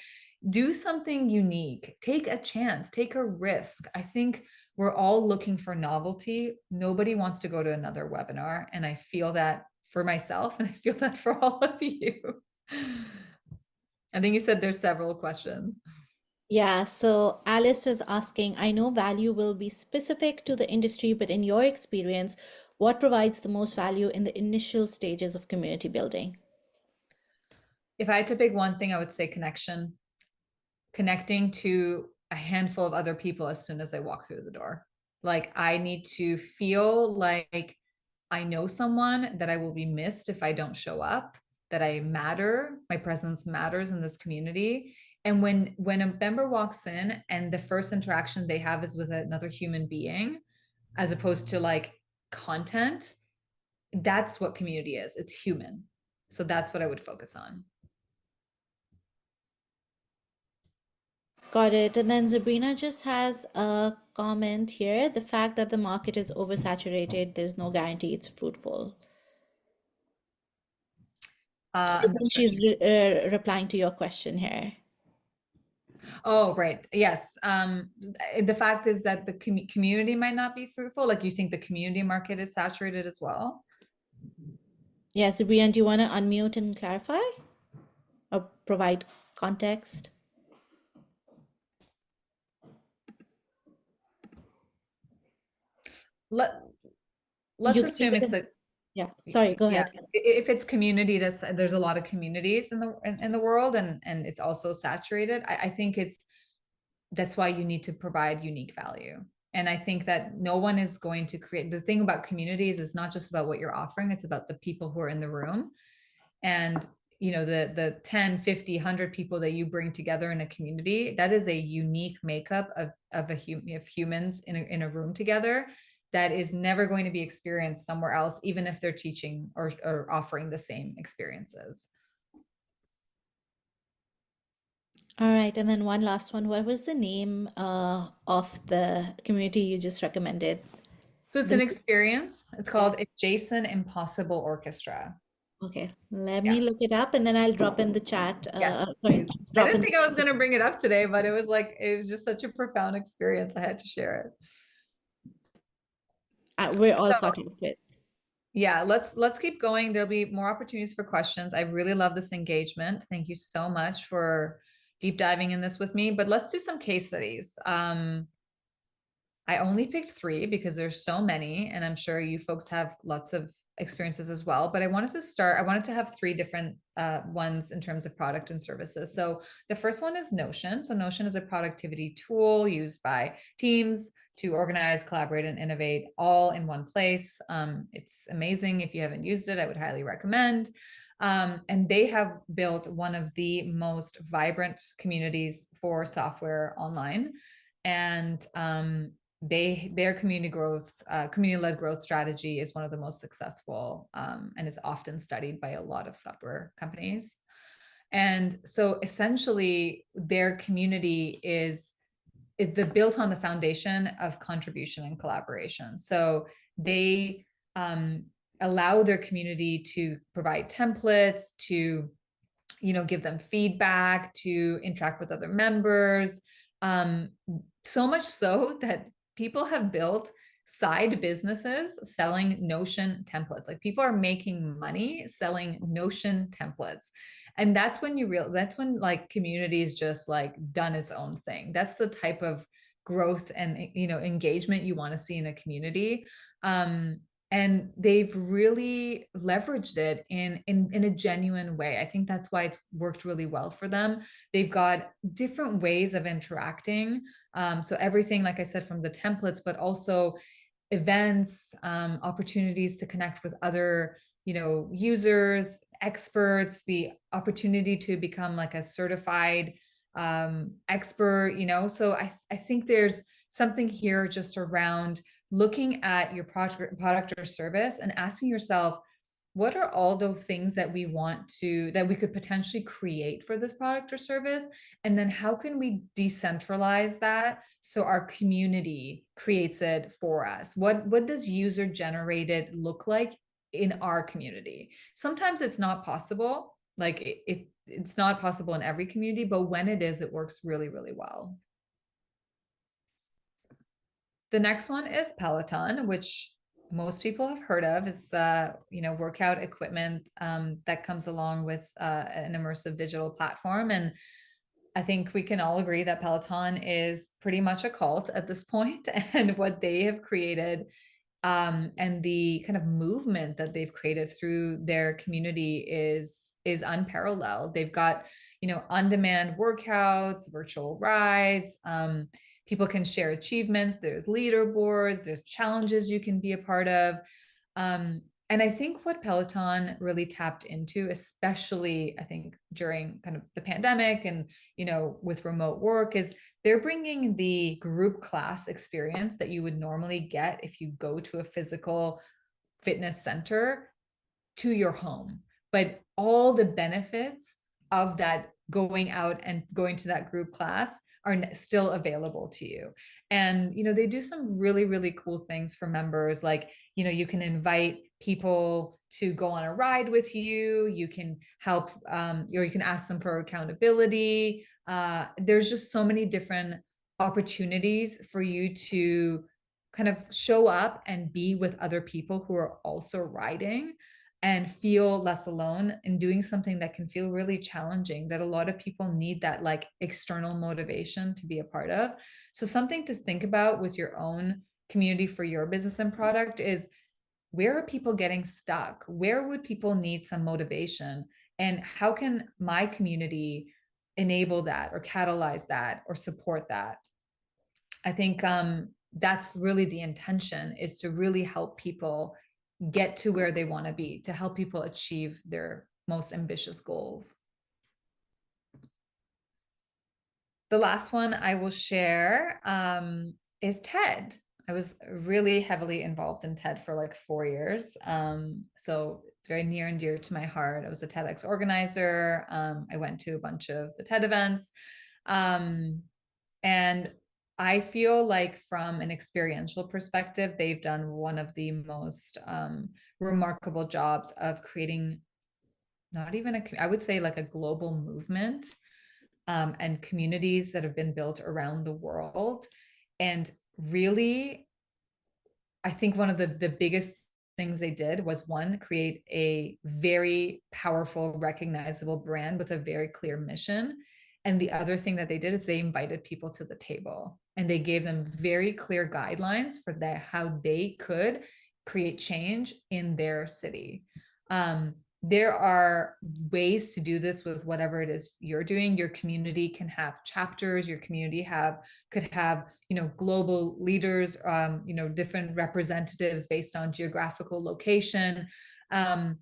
Speaker 2: do something unique, take a chance, take a risk. I think we're all looking for novelty. Nobody wants to go to another webinar. And I feel that for myself, and I feel that for all of you. I think you said there's several questions.
Speaker 1: Yeah, so Alice is asking, I know value will be specific to the industry, but in your experience, what provides the most value in the initial stages of community building?
Speaker 2: If I had to pick one thing, I would say connection, connecting to a handful of other people as soon as I walk through the door. Like, I need to feel like I know someone, that I will be missed if I don't show up, that I matter, my presence matters in this community. And when a member walks in and the first interaction they have is with another human being, as opposed to like content, that's what community is. It's human. So that's what I would focus on.
Speaker 1: Got it. And then Sabrina just has a comment here. The fact that the market is oversaturated, there's no guarantee it's fruitful. I
Speaker 2: I'm not
Speaker 1: think
Speaker 2: sure.
Speaker 1: she's replying to your question here.
Speaker 2: Oh, right. Yes. The fact is that the community might not be fruitful. Like, you think the community market is saturated as well?
Speaker 1: Yeah, Sabrina, do you want to unmute and clarify or provide context?
Speaker 2: Let
Speaker 1: You
Speaker 2: let's
Speaker 1: can leave
Speaker 2: assume it's
Speaker 1: it.
Speaker 2: the
Speaker 1: Yeah, sorry, go
Speaker 2: yeah.
Speaker 1: ahead.
Speaker 2: If it's community, there's a lot of communities in the world, and it's also saturated. I think that's why you need to provide unique value. And I think that no one is going to create, the thing about communities is not just about what you're offering, it's about the people who are in the room. And the 10, 50, 100 people that you bring together in a community, that is a unique makeup of humans in a room together, that is never going to be experienced somewhere else, even if they're teaching or offering the same experiences.
Speaker 1: All right, and then one last one. What was the name of the community you just recommended?
Speaker 2: So it's
Speaker 1: The
Speaker 2: an experience. It's called Adjacent Impossible Orchestra.
Speaker 1: Okay, let
Speaker 2: Yeah.
Speaker 1: me look it up and then I'll drop in the chat.
Speaker 2: Yes.
Speaker 1: Sorry,
Speaker 2: I
Speaker 1: drop
Speaker 2: didn't
Speaker 1: in.
Speaker 2: think I was going to bring it up today, but it was just such a profound experience. I had to share it.
Speaker 1: We're all
Speaker 2: So
Speaker 1: caught up with.
Speaker 2: yeah, let's keep going. There'll be more opportunities for questions. I really love this engagement. Thank you so much for deep diving in this with me. But let's do some case studies. I only picked 3 because there's so many, and I'm sure you folks have lots of experiences as well. But I wanted to have 3 different ones in terms of product and services. So the first one is Notion. So Notion is a productivity tool used by teams to organize, collaborate, and innovate all in one place. It's amazing. If you haven't used it, I would highly recommend. And they have built one of the most vibrant communities for software online. And their community-led growth strategy is one of the most successful, and is often studied by a lot of software companies. And so essentially their community is built on the foundation of contribution and collaboration. So they allow their community to provide templates, to give them feedback, to interact with other members. So much so that people have built side businesses selling Notion templates. Like, people are making money selling Notion templates. And that's when like community's just like done its own thing. That's the type of growth and engagement you want to see in a community. And they've really leveraged it in a genuine way. I think that's why it's worked really well for them. They've got different ways of interacting. So everything, like I said, from the templates, but also events, opportunities to connect with other users, experts, the opportunity to become like a certified expert. So I think there's something here just around looking at your product or service and asking yourself, what are all the things that we want to, that we could potentially create for this product or service? And then how can we decentralize that so our community creates it for us? What does user generated look like in our community? Sometimes it's not possible. Like it's not possible in every community, but when it is, it works really, really well. The next one is Peloton, which most people have heard of. It's workout equipment that comes along with an immersive digital platform. And I think we can all agree that Peloton is pretty much a cult at this point, and what they have created and the kind of movement that they've created through their community is unparalleled. They've got on-demand workouts, virtual rides. People can share achievements. There's leaderboards. There's challenges you can be a part of. And I think what Peloton really tapped into, especially I think during kind of the pandemic and with remote work, is they're bringing the group class experience that you would normally get if you go to a physical fitness center to your home. But all the benefits of that going out and going to that group class are still available to you. And they do some really, really cool things for members, like you can invite people to go on a ride with you. You can help or you can ask them for accountability. There's just so many different opportunities for you to kind of show up and be with other people who are also riding and feel less alone in doing something that can feel really challenging, that a lot of people need that like external motivation to be a part of. So something to think about with your own community for your business and product is, where are people getting stuck? Where would people need some motivation? And how can my community enable that or catalyze that or support that? I think that's really the intention, is to really help people get to where they want to be, to help people achieve their most ambitious goals. The last one I will share is TED. I was really heavily involved in TED for like 4 years. So it's very near and dear to my heart. I was a TEDx organizer. I went to a bunch of the TED events. And I feel like from an experiential perspective, they've done one of the most remarkable jobs of creating not even I would say like a global movement and communities that have been built around the world. And really, I think one of the biggest things they did was, one, create a very powerful, recognizable brand with a very clear mission. And the other thing that they did is they invited people to the table, and they gave them very clear guidelines for that, how they could create change in their city. There are ways to do this with whatever it is you're doing. Your community can have chapters. Your community could have global leaders, different representatives based on geographical location. And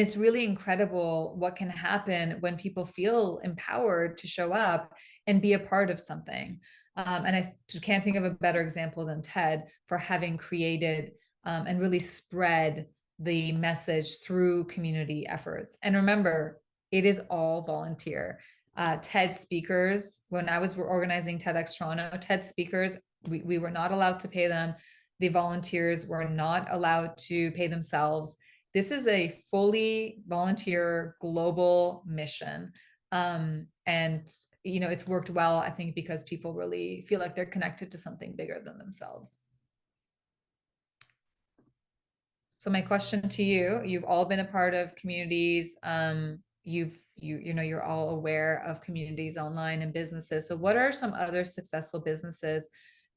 Speaker 2: it's really incredible what can happen when people feel empowered to show up and be a part of something. And I can't think of a better example than TED for having created and really spread the message through community efforts. And remember, it is all volunteer. TED speakers, when I was organizing TEDx Toronto, TED speakers, we were not allowed to pay them. The volunteers were not allowed to pay themselves. This is a fully volunteer global mission. And it's worked well, I think, because people really feel like they're connected to something bigger than themselves. So my question to you, you've all been a part of communities. You're all aware of communities online and businesses. So what are some other successful businesses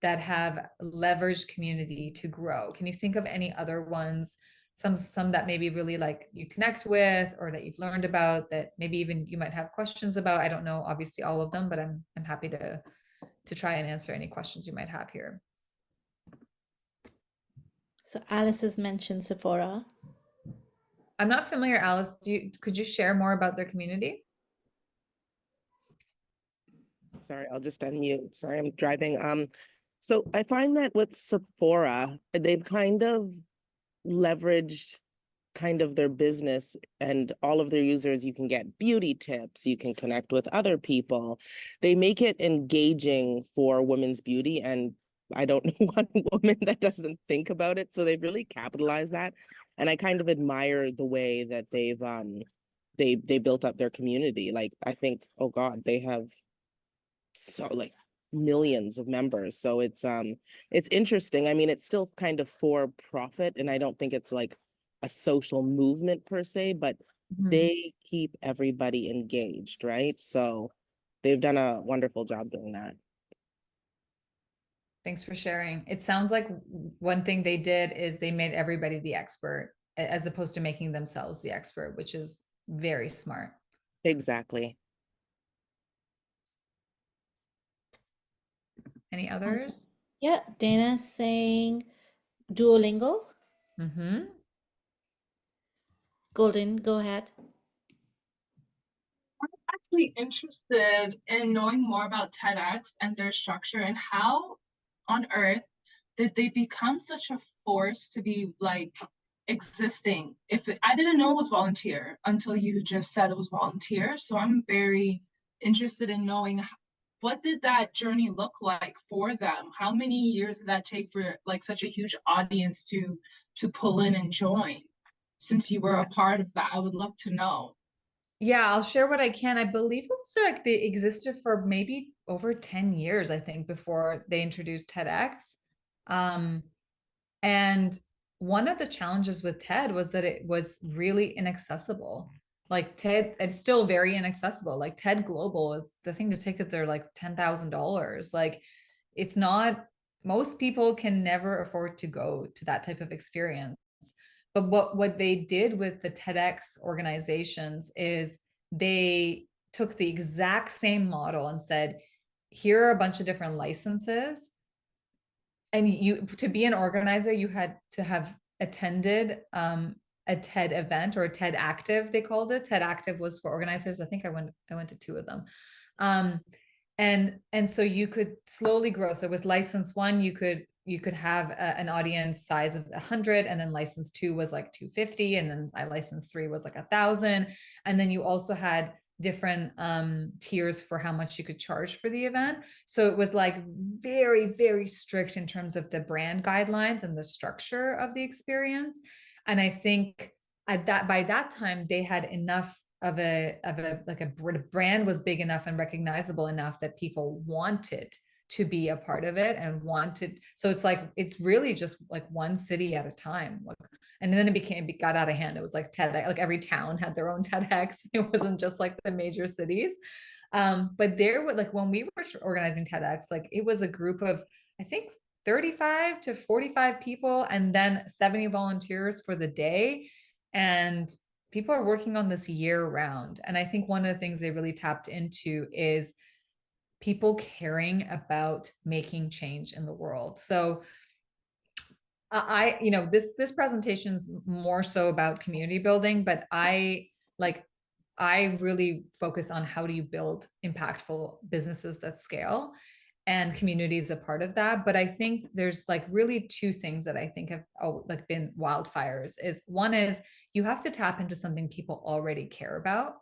Speaker 2: that have leveraged community to grow? Can you think of any other ones? Some that maybe really like you connect with, or that you've learned about, that maybe even you might have questions about. I don't know, obviously all of them, but I'm happy to try and answer any questions you might have here.
Speaker 1: So Alice has mentioned Sephora.
Speaker 2: I'm not familiar, Alice. Could you share more about their community?
Speaker 4: Sorry, I'll just unmute. Sorry, I'm driving. So I find that with Sephora, they've kind of leveraged kind of their business and all of their users, you can get beauty tips, you can connect with other people. They make it engaging for women's beauty, and I don't know one woman that doesn't think about it. So they've really capitalized that. And I kind of admire the way that they built up their community. Like I think, oh God, they have so like millions of members. So it's interesting. I mean, it's still kind of for profit, and I don't think it's like a social movement per se, but
Speaker 2: Mhm.
Speaker 4: they keep everybody engaged, right? So they've done a wonderful job doing that.
Speaker 2: Thanks for sharing. It sounds like one thing they did is they made everybody the expert as opposed to making themselves the expert, which is very smart.
Speaker 4: Exactly.
Speaker 2: Any others?
Speaker 1: Yeah, Dana's saying Duolingo.
Speaker 2: Mm-hmm.
Speaker 1: Golden, go ahead.
Speaker 3: Actually interested in knowing more about TEDx and their structure and how on earth did they become such a force to be like existing. I didn't know it was volunteer until you just said it was volunteer, so I'm very interested in knowing what did that journey look like for them. How many years did that take for like such a huge audience to pull in and join? Since you were a part of that, I would love to know.
Speaker 2: Yeah, I'll share what I can. I believe it was like they existed for maybe over 10 years, I think, before they introduced TEDx. Um, And one of the challenges with TED was that it was really inaccessible. Like TED, it's still very inaccessible. Like TED Global is, I think the tickets are like $10,000. Like it's not, most people can never afford to go to that type of experience. But what they did with the TEDx organizations is they took the exact same model and said, here are a bunch of different licenses, and you, to be an organizer, you had to have attended a TED event or a TED Active, they called it. TED Active was for organizers. I think I went to two of them. Um, and so you could slowly grow. So with license one, you could have an audience size of 100, and then license two was like 250, and then I license three was like 1,000, and then you also had different tiers for how much you could charge for the event. So it was like very, very strict in terms of the brand guidelines and the structure of the experience. And I think at that by that time they had enough of a like a brand was big enough and recognizable enough that people wanted to be a part of it and wanted. So it's like it's really just like one city at a time. And then it got out of hand. It was like TED, like every town had their own TEDx. It wasn't just like the major cities. But there were like when we were organizing TEDx, like it was a group of, I think, 35 to 45 people and then 70 volunteers for the day. And people are working on this year round. And I think one of the things they really tapped into is people caring about making change in the world. So this presentation is more so about community building, but I really focus on how do you build impactful businesses that scale, and community is a part of that. But I think there's like really two things that I think have like been wildfires. Is one is you have to tap into something people already care about,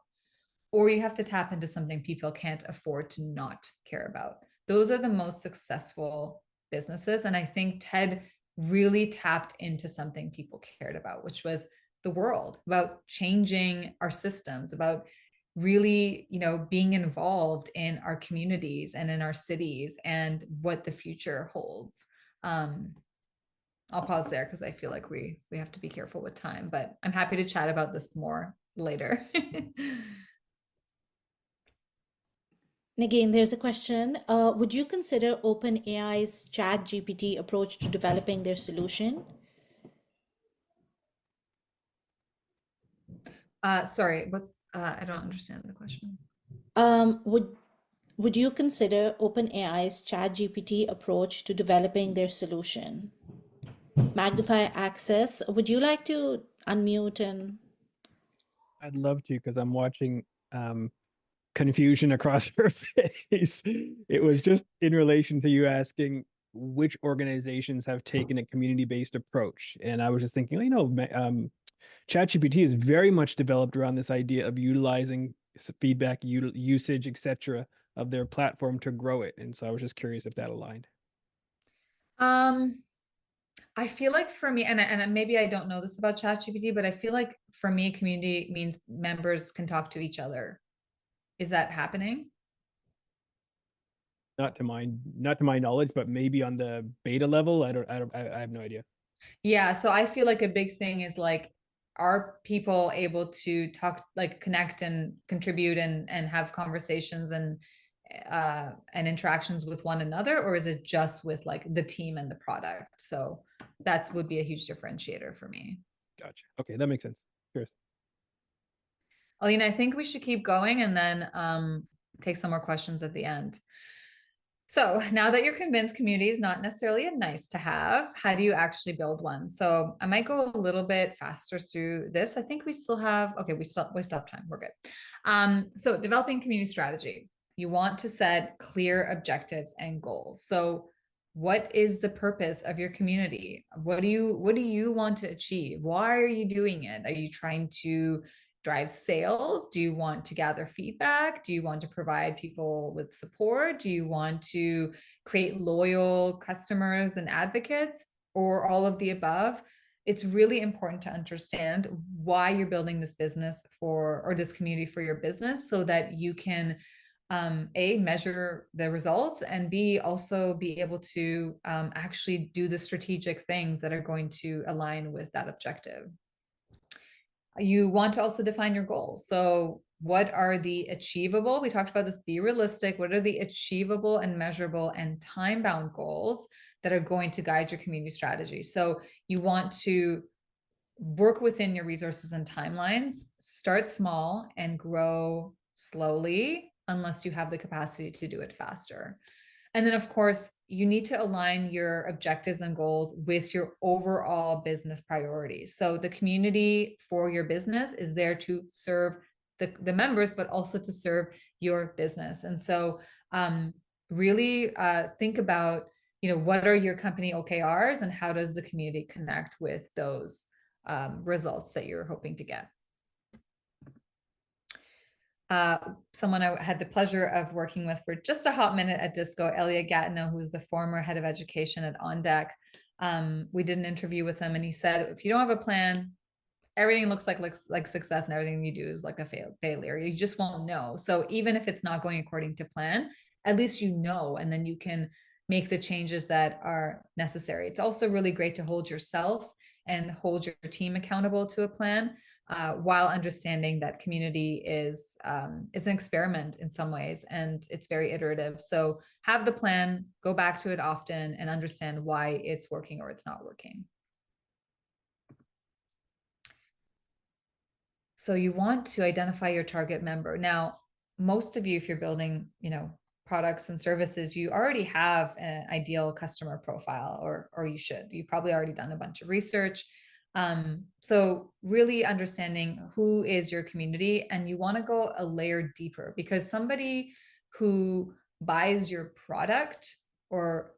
Speaker 2: or you have to tap into something people can't afford to not care about. Those are the most successful businesses. And I think TED really tapped into something people cared about, which was the world, about changing our systems, about really, being involved in our communities and in our cities and what the future holds. Um, I'll pause there because I feel like we have to be careful with time, but I'm happy to chat about this more later.
Speaker 1: And again, there's a question. Would you consider OpenAI's Chat GPT approach to developing their solution?
Speaker 2: Sorry, I don't understand the question.
Speaker 1: Um, would would you consider OpenAI's Chat GPT approach to developing their solution? Magnify access. Would you like to unmute and
Speaker 5: I'd love to because I'm watching confusion across her face. It was just in relation to you asking which organizations have taken a community-based approach. And I was just thinking, ChatGPT is very much developed around this idea of utilizing feedback, usage, etc., of their platform to grow it. And so I was just curious if that aligned.
Speaker 2: Um, I feel like for me, and maybe I don't know this about ChatGPT, but I feel like for me, community means members can talk to each other. Is that happening?
Speaker 5: Not to my knowledge, but maybe on the beta level, I have no idea.
Speaker 2: Yeah, so I feel like a big thing is like, are people able to talk, like connect and contribute and have conversations and interactions with one another, or is it just with like the team and the product? So that would be a huge differentiator for me.
Speaker 5: Gotcha. Okay, that makes sense. Cheers.
Speaker 2: Alina, I think we should keep going and then take some more questions at the end. So now that you're convinced community is not necessarily a nice to have, how do you actually build one? So I might go a little bit faster through this. I think we still have, okay, we still have time. We're good. So developing community strategy. You want to set clear objectives and goals. So what is the purpose of your community? What do you want to achieve? Why are you doing it? Are you trying to drive sales? Do you want to gather feedback? Do you want to provide people with support? Do you want to create loyal customers and advocates, or all of the above? It's really important to understand why you're building this business for, or this community for your business, so that you can A, measure the results, and B, also be able to actually do the strategic things that are going to align with that objective. You want to also define your goals. So what are the achievable? We talked about this, be realistic. What are the achievable and measurable and time-bound goals that are going to guide your community strategy? So you want to work within your resources and timelines, start small and grow slowly, unless you have the capacity to do it faster. And then, of course, you need to align your objectives and goals with your overall business priorities. So the community for your business is there to serve the members, but also to serve your business. And so really think about, what are your company OKRs and how does the community connect with those results that you're hoping to get. Someone I had the pleasure of working with for just a hot minute at Disco, Elliot Gatineau, who's the former head of education at On Deck. We did an interview with him and he said, if you don't have a plan, everything looks like success and everything you do is like a failure. You just won't know. So even if it's not going according to plan, at least you know, and then you can make the changes that are necessary. It's also really great to hold yourself and hold your team accountable to a plan, while understanding that community is an experiment in some ways, and it's very iterative. So have the plan, go back to it often, and understand why it's working or it's not working. So you want to identify your target member. Now, most of you, if you're building, products and services, you already have an ideal customer profile, or you should. You've probably already done a bunch of research. So really understanding who is your community, and you want to go a layer deeper, because somebody who buys your product or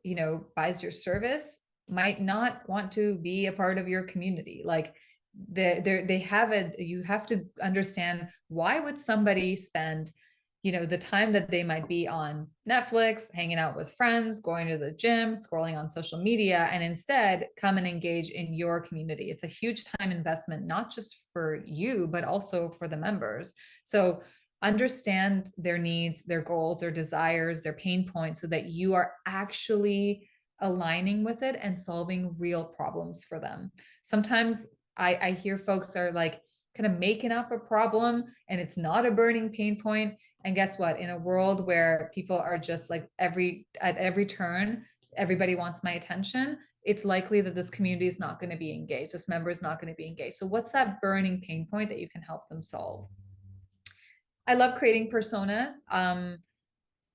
Speaker 2: buys your service might not want to be a part of your community. Like you have to understand, why would somebody spend the time that they might be on Netflix, hanging out with friends, going to the gym, scrolling on social media, and instead come and engage in your community. It's a huge time investment, not just for you, but also for the members. So understand their needs, their goals, their desires, their pain points, so that you are actually aligning with it and solving real problems for them. Sometimes I hear folks are like kind of making up a problem and it's not a burning pain point. And guess what? In a world where people are just like at every turn, everybody wants my attention, it's likely that this community is not going to be engaged. This member is not going to be engaged. So what's that burning pain point that you can help them solve? I love creating personas.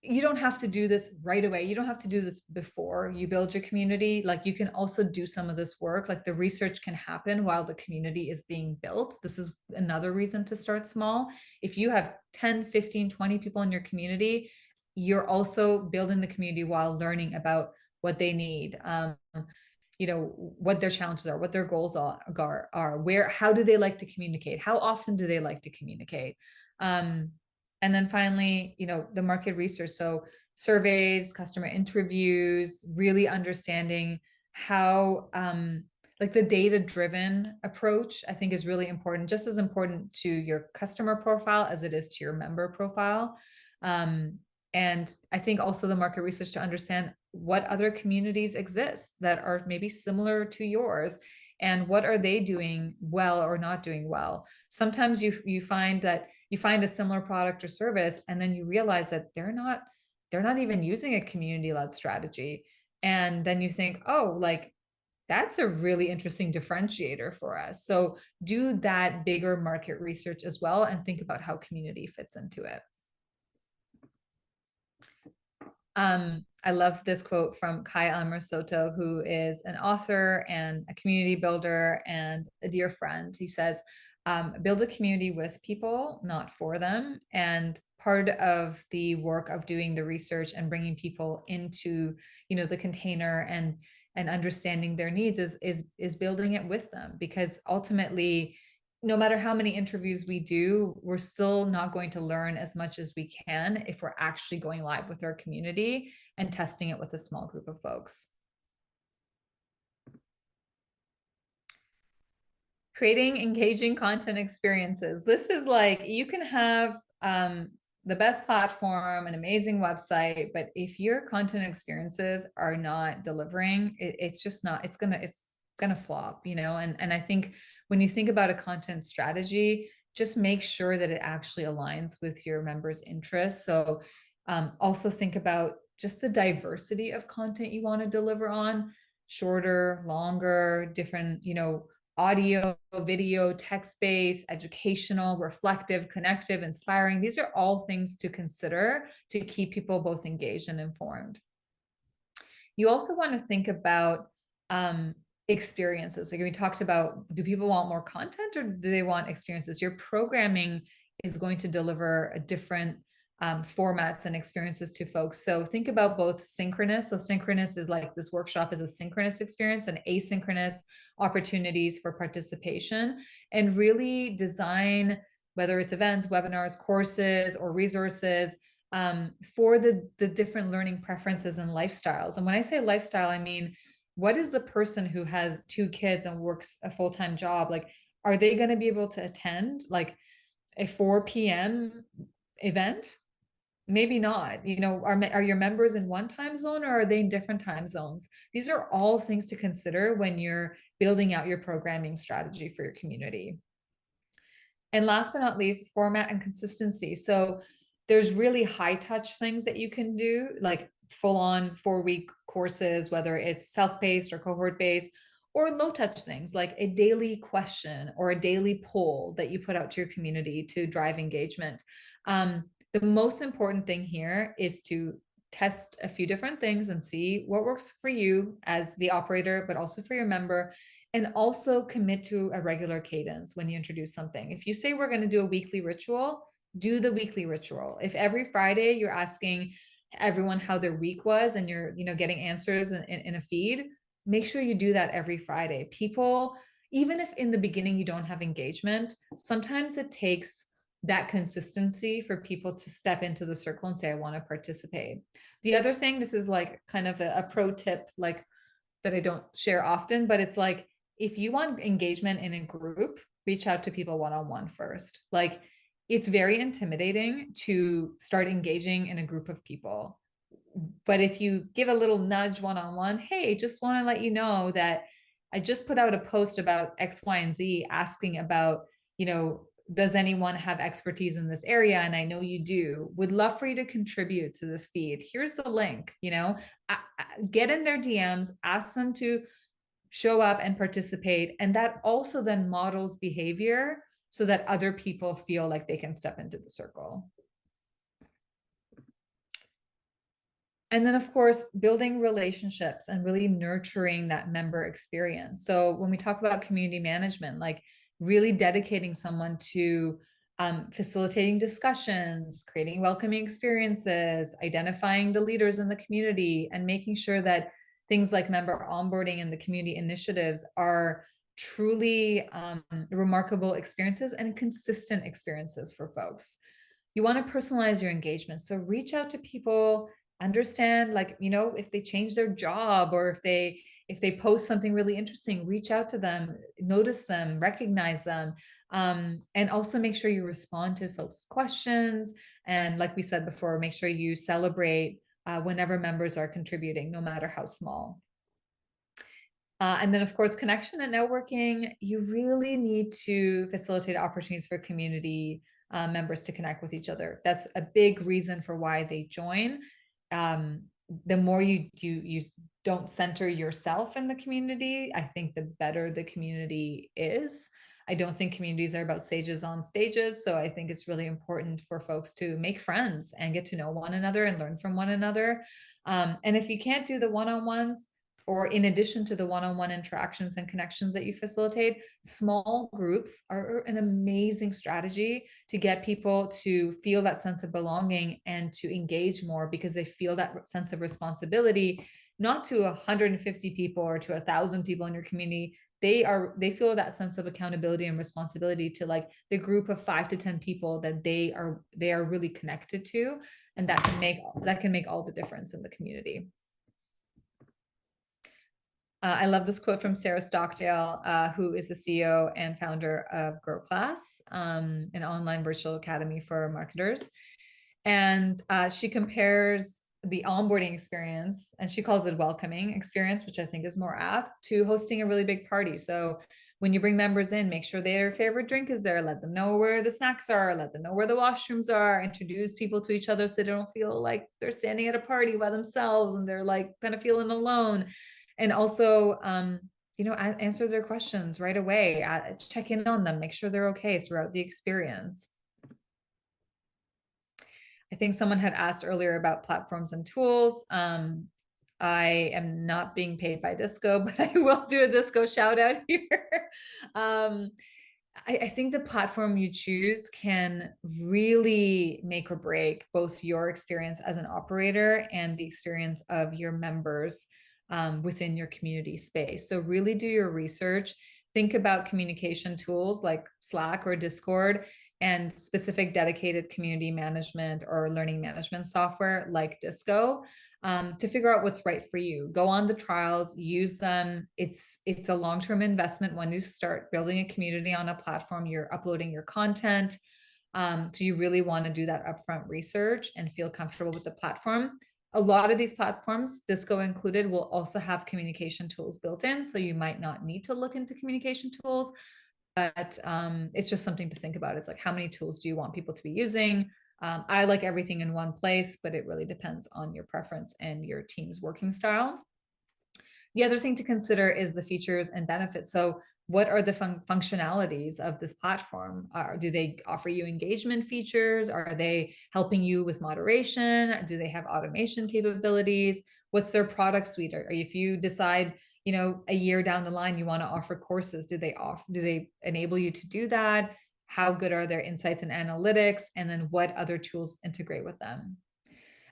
Speaker 2: You don't have to do this right away. You don't have to do this before you build your community. Like, you can also do some of this work. Like, the research can happen while the community is being built. This is another reason to start small. If you have 10, 15, 20 people in your community, you're also building the community while learning about what they need. you know, what their challenges are, what their goals are, where, how do they like to communicate? How often do they like to communicate? And then finally, you know, the market research. So surveys, customer interviews, really understanding how, like the data-driven approach, I think is really important, just as important to your customer profile as it is to your member profile. And I think also the market research to understand what other communities exist that are maybe similar to yours, and what are they doing well or not doing well. Sometimes you find that you find a similar product or service, and then you realize that they're not even using a community-led strategy. And then you think, oh, like that's a really interesting differentiator for us. So do that bigger market research as well and think about how community fits into it. I love this quote from Kai Amar Soto, who is an author and a community builder and a dear friend. He says, build a community with people, not for them. And part of the work of doing the research and bringing people into, you know, the container and understanding their needs is building it with them, because ultimately, no matter how many interviews we do, we're still not going to learn as much as we can if we're actually going live with our community and testing it with a small group of folks. Creating engaging content experiences. This is like, you can have the best platform, an amazing website, but if your content experiences are not delivering, it's just not, it's gonna flop, you know? And I think when you think about a content strategy, just make sure that it actually aligns with your members' interests. So also think about just the diversity of content you want to deliver on, shorter, longer, different, you know, audio, video, text-based, educational, reflective, connective, inspiring. These are all things to consider to keep people both engaged and informed. You also want to think about experiences. Like we talked about, do people want more content or do they want experiences? Your programming is going to deliver a different formats and experiences to folks. So think about both synchronous. So synchronous is like this workshop is a synchronous experience, and asynchronous opportunities for participation, and really design, whether it's events, webinars, courses, or resources, for the different learning preferences and lifestyles. And when I say lifestyle, I mean, what is the person who has 2 kids and works a full-time job, like, are they going to be able to attend like a 4 p.m. event? Maybe not. You know, are your members in one time zone or are they in different time zones? These are all things to consider when you're building out your programming strategy for your community. And last but not least, format and consistency. So there's really high touch things that you can do, like full on 4-week courses, whether it's self-paced or cohort based, or low touch things like a daily question or a daily poll that you put out to your community to drive engagement. The most important thing here is to test a few different things and see what works for you as the operator, but also for your member. And also commit to a regular cadence when you introduce something. If you say we're going to do a weekly ritual, do the weekly ritual. If every Friday you're asking everyone how their week was and you're, you know, getting answers in a feed, make sure you do that every Friday. People, even if in the beginning you don't have engagement, sometimes it takes that consistency for people to step into the circle and say, I want to participate. The other thing, this is like kind of a pro tip, like that I don't share often, but it's like, if you want engagement in a group, reach out to people one-on-one first. Like, it's very intimidating to start engaging in a group of people. But if you give a little nudge one-on-one, hey, just want to let you know that I just put out a post about X, Y, and Z asking about, you know, does anyone have expertise in this area? And I know you do. Would love for you to contribute to this feed. Here's the link, you know, get in their DMs, ask them to show up and participate. And that also then models behavior so that other people feel like they can step into the circle. And then, of course, building relationships and really nurturing that member experience. So when we talk about community management, like really dedicating someone to facilitating discussions, creating welcoming experiences, identifying the leaders in the community, and making sure that things like member onboarding and the community initiatives are truly remarkable experiences and consistent experiences for folks. You want to personalize your engagement. So reach out to people, understand, like, you know, if they change their job, or if they post something really interesting, reach out to them, notice them, recognize them, and also make sure you respond to folks' questions. And like we said before, make sure you celebrate whenever members are contributing, no matter how small. And then, of course, connection and networking. You really need to facilitate opportunities for community members to connect with each other. That's a big reason for why they join. The more you don't center yourself in the community, I think the better the community is. I don't think communities are about sages on stages. So I think it's really important for folks to make friends and get to know one another and learn from one another. And if you can't do the one-on-ones, or in addition to the one-on-one interactions and connections that you facilitate, small groups are an amazing strategy to get people to feel that sense of belonging and to engage more, because they feel that sense of responsibility, not to 150 people or to 1,000 people in your community. They feel that sense of accountability and responsibility to like the group of 5 to 10 people that they are really connected to, and that can make all the difference in the community. I love this quote from Sarah Stockdale, who is the CEO and founder of Grow Class, an online virtual academy for marketers. And she compares the onboarding experience, and she calls it welcoming experience, which I think is more apt, to hosting a really big party. So when you bring members in, make sure their favorite drink is there, let them know where the snacks are, let them know where the washrooms are, introduce people to each other so they don't feel like they're standing at a party by themselves and they're like kind of feeling alone. And also, you know, answer their questions right away, check in on them, make sure they're okay throughout the experience. I think someone had asked earlier about platforms and tools. I am not being paid by Disco, but I will do a Disco shout out here. I think the platform you choose can really make or break both your experience as an operator and the experience of your members within your community space. So really do your research. Think about communication tools like Slack or Discord, and specific dedicated community management or learning management software like Disco, to figure out what's right for you. Go on the trials, use them. It's a long-term investment when you start building a community on a platform. You're uploading your content. So you really want to do that upfront research and feel comfortable with the platform. A lot of these platforms, Disco included, will also have communication tools built in. So you might not need to look into communication tools, but it's just something to think about. It's like, how many tools do you want people to be using? I like everything in one place, but it really depends on your preference and your team's working style. The other thing to consider is the features and benefits. So what are the functionalities of this platform? Do they offer you engagement features? Are they helping you with moderation? Do they have automation capabilities? What's their product suite? If you decide, you know, a year down the line, you want to offer courses, do they enable you to do that? How good are their insights and analytics? And then what other tools integrate with them?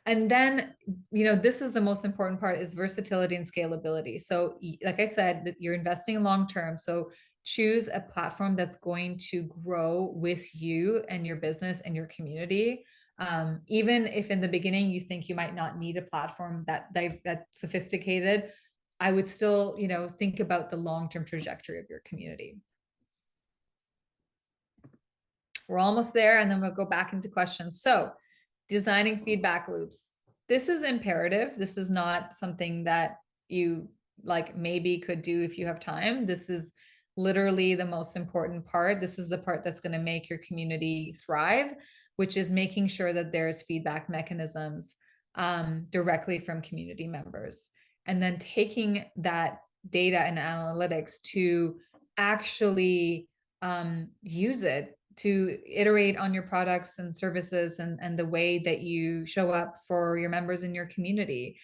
Speaker 2: And then, you know, this is the most important part, is versatility and scalability. So like I said, that you're investing long term. So choose a platform that's going to grow with you and your business and your community. Even if in the beginning you think you might not need a platform that sophisticated, I would still, you know, think about the long-term trajectory of your community. We're almost there, and then we'll go back into questions. So designing feedback loops. This is imperative. This is not something that you like maybe could do if you have time. This is literally the most important part. This is the part that's going to make your community thrive, which is making sure that there's feedback mechanisms directly from community members. And then taking that data and analytics to actually use it to iterate on your products and services, and the way that you show up for your members in your community.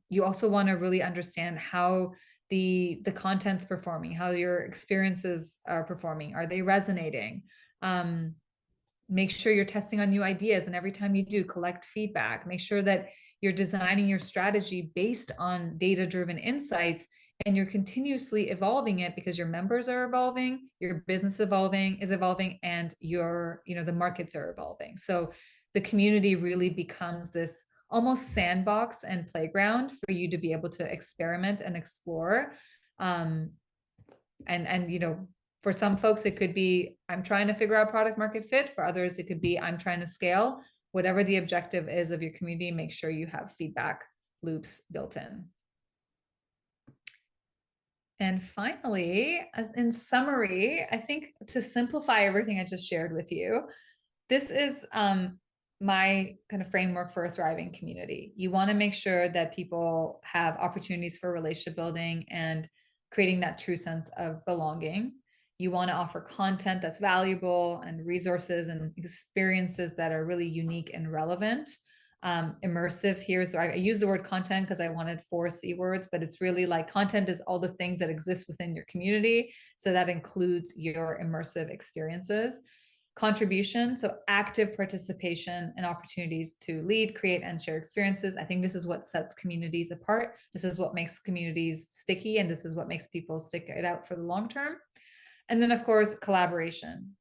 Speaker 2: You also want to really understand how the content's performing, how your experiences are performing. Are they resonating? Make sure you're testing on new ideas, and every time you do, collect feedback. Make sure that you're designing your strategy based on data-driven insights, and you're continuously evolving it because your members are evolving, your business is evolving, and the markets are evolving. So the community really becomes this almost sandbox and playground for you to be able to experiment and explore. And for some folks, it could be, I'm trying to figure out product market fit. For others, it could be, I'm trying to scale. Whatever the objective is of your community, make sure you have feedback loops built in. And finally, as in summary, I think to simplify everything I just shared with you, this is my kind of framework for a thriving community. You want to make sure that people have opportunities for relationship building and creating that true sense of belonging. You want to offer content that's valuable and resources and experiences that are really unique and relevant. Immersive here. So I use the word content because I wanted 4 C words, but it's really like content is all the things that exist within your community. So that includes your immersive experiences. Contribution, so active participation and opportunities to lead, create, and share experiences. I think this is what sets communities apart. This is what makes communities sticky, and this is what makes people stick it out for the long term. And then, of course, collaboration.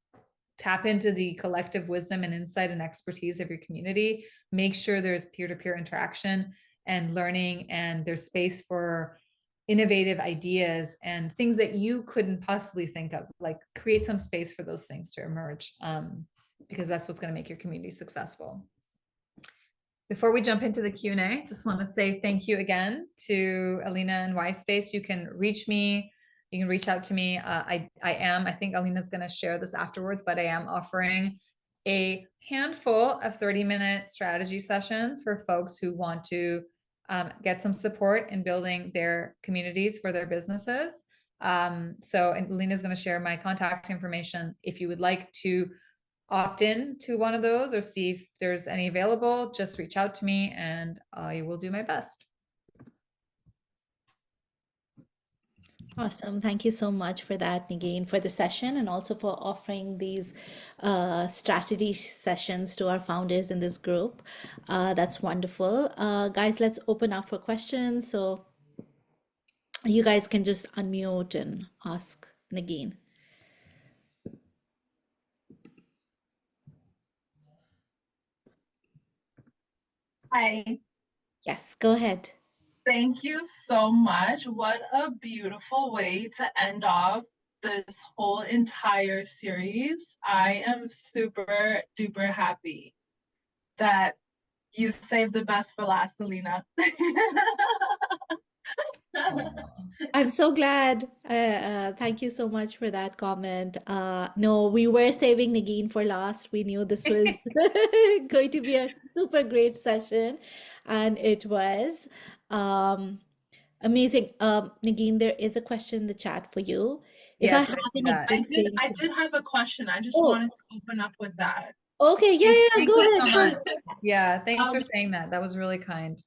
Speaker 2: Tap into the collective wisdom and insight and expertise of your community. Make sure there's peer-to-peer interaction and learning, and there's space for innovative ideas and things that you couldn't possibly think of. Like, create some space for those things to emerge, because that's what's going to make your community successful. Before we jump into the Q&A, just want to say thank you again to Alina and Y-Space. You can reach me. You can reach out to me. I think Alina's going to share this afterwards, but I am offering a handful of 30-minute strategy sessions for folks who want to get some support in building their communities for their businesses. So Alina's going to share my contact information. If you would like to opt in to one of those or see if there's any available, just reach out to me and I will do my best.
Speaker 1: Awesome. Thank you so much for that, Nagin, for the session and also for offering these strategy sessions to our founders in this group. That's wonderful. Guys, let's open up for questions. So you guys can just unmute and ask Nagin.
Speaker 3: Hi.
Speaker 1: Yes, go ahead.
Speaker 3: Thank you so much. What a beautiful way to end off this whole entire series. I am super duper happy that you saved the best for last, Selena.
Speaker 1: I'm so glad. Thank you so much for that comment. No, we were saving Nagin for last. We knew this was going to be a super great session, and it was. Amazing. Nagin, there is a question in the chat for you. If I
Speaker 2: Yes,
Speaker 1: have
Speaker 2: I see
Speaker 1: an
Speaker 2: that.
Speaker 1: existing...
Speaker 3: I did have a question. I just
Speaker 1: Oh,
Speaker 3: wanted to open up with that.
Speaker 1: okay. Yeah,
Speaker 2: Thank
Speaker 1: go
Speaker 2: you
Speaker 1: ahead.
Speaker 2: so much. Yeah, thanks for
Speaker 3: Um,
Speaker 2: saying that. That was really kind.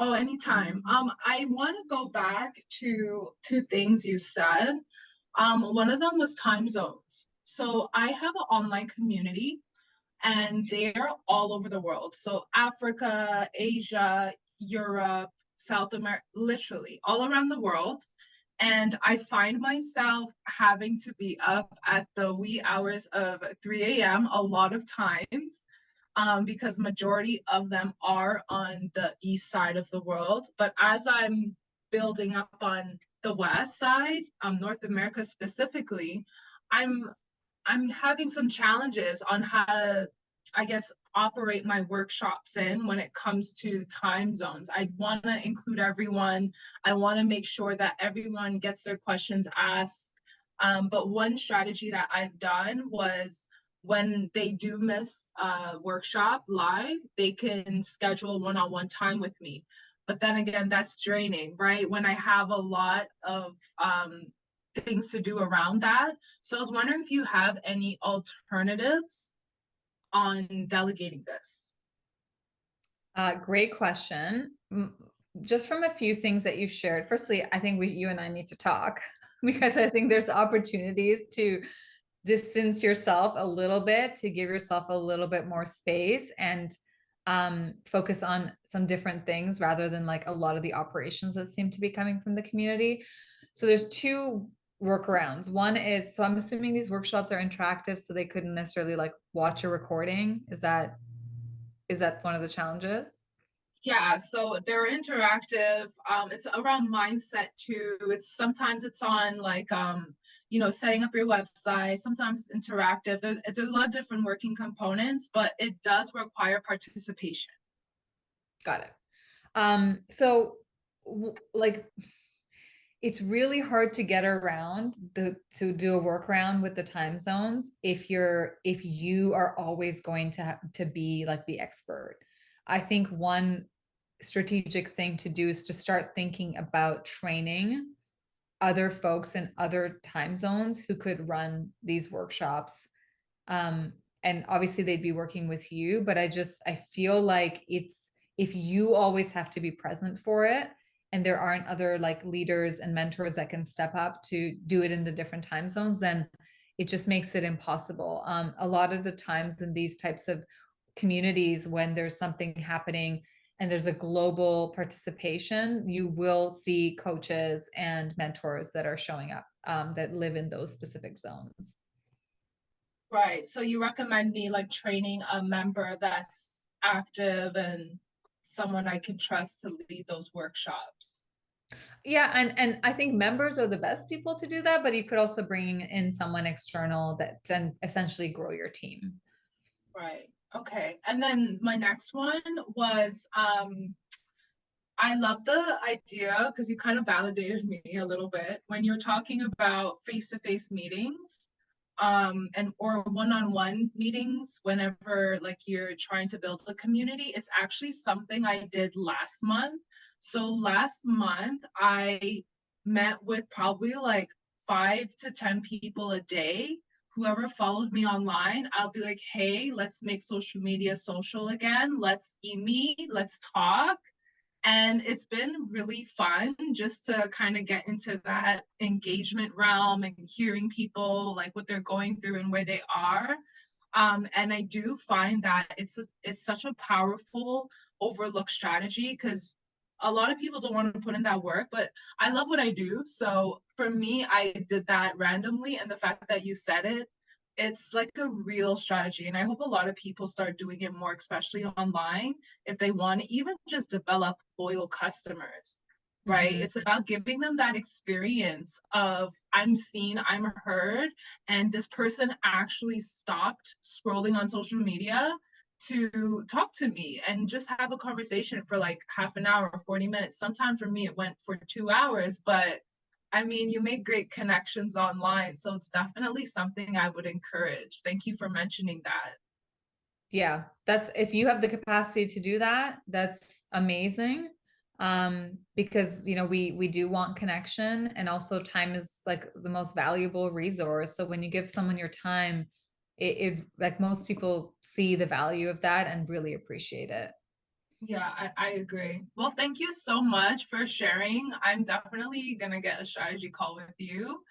Speaker 3: Oh, anytime. I want to go back to 2 things you said. One of them was time zones. So I have an online community and they're all over the world. So Africa, Asia, Europe, South America, literally all around the world. And I find myself having to be up at the wee hours of 3 a.m. a lot of times, because majority of them are on the east side of the world. But as I'm building up on the west side, North America specifically, I'm having some challenges on how to, I guess, operate my workshops in when it comes to time zones. I want to include everyone. I want to make sure that everyone gets their questions asked. But one strategy that I've done was when they do miss a workshop live, they can schedule one-on-one time with me. But then again, that's draining, right? When I have a lot of things to do around that. So I was wondering if you have any alternatives on delegating this.
Speaker 2: Great question. Just from a few things that you've shared. Firstly, I think you and I need to talk because I think there's opportunities to distance yourself a little bit, to give yourself a little bit more space and focus on some different things rather than like a lot of the operations that seem to be coming from the community. So there's two workarounds. One is, so I'm assuming these workshops are interactive, so they couldn't necessarily like watch a recording. Is that one of the challenges?
Speaker 3: Yeah, so they're interactive. It's around mindset too. It's sometimes it's on like setting up your website. Sometimes it's interactive. There's a lot of different working components, but it does require participation.
Speaker 2: Got it. So like it's really hard to get around to do a workaround with the time zones if you are always going to be like the expert. I think one strategic thing to do is to start thinking about training other folks in other time zones who could run these workshops. um, and obviously they'd be working with you, but I feel like it's, if you always have to be present for it and there aren't other like leaders and mentors that can step up to do it in the different time zones, then it just makes it impossible. A lot of the times in these types of communities, when there's something happening and there's a global participation, you will see coaches and mentors that are showing up, that live in those specific zones.
Speaker 3: Right. So you recommend me like training a member that's active and someone I can trust to lead those workshops.
Speaker 2: Yeah, and I think members are the best people to do that, but you could also bring in someone external that can essentially grow your team.
Speaker 3: Right. Okay. And then my next one was I love the idea because you kind of validated me a little bit when you're talking about face-to-face meetings, and or one-on-one meetings whenever like you're trying to build a community. It's actually something I did last month. So last month I met with probably like 5 to 10 people a day. Whoever follows me online, I'll be like, hey, let's make social media social again. Let's meet, let's talk. And it's been really fun just to kind of get into that engagement realm and hearing people like what they're going through and where they are. And I do find that it's such a powerful overlooked strategy because a lot of people don't want to put in that work, but I love what I do. So for me, I did that randomly, and the fact that you said it, it's like a real strategy. And I hope a lot of people start doing it more, especially online, if they want to even just develop loyal customers, right?
Speaker 2: Mhm.
Speaker 3: It's about giving them that experience of I'm seen, I'm heard, and this person actually stopped scrolling on social media to talk to me and just have a conversation for like half an hour or 40 minutes. Sometimes for me, it went for 2 hours, but I mean, you make great connections online. So it's definitely something I would encourage. Thank you for mentioning that.
Speaker 2: Yeah, that's, if you have the capacity to do that, that's amazing. Because we do want connection, and also time is like the most valuable resource. So when you give someone your time, it like most people see the value of that and really appreciate it.
Speaker 3: Yeah, I agree. Well, thank you so much for sharing. I'm definitely going to get a strategy call with you.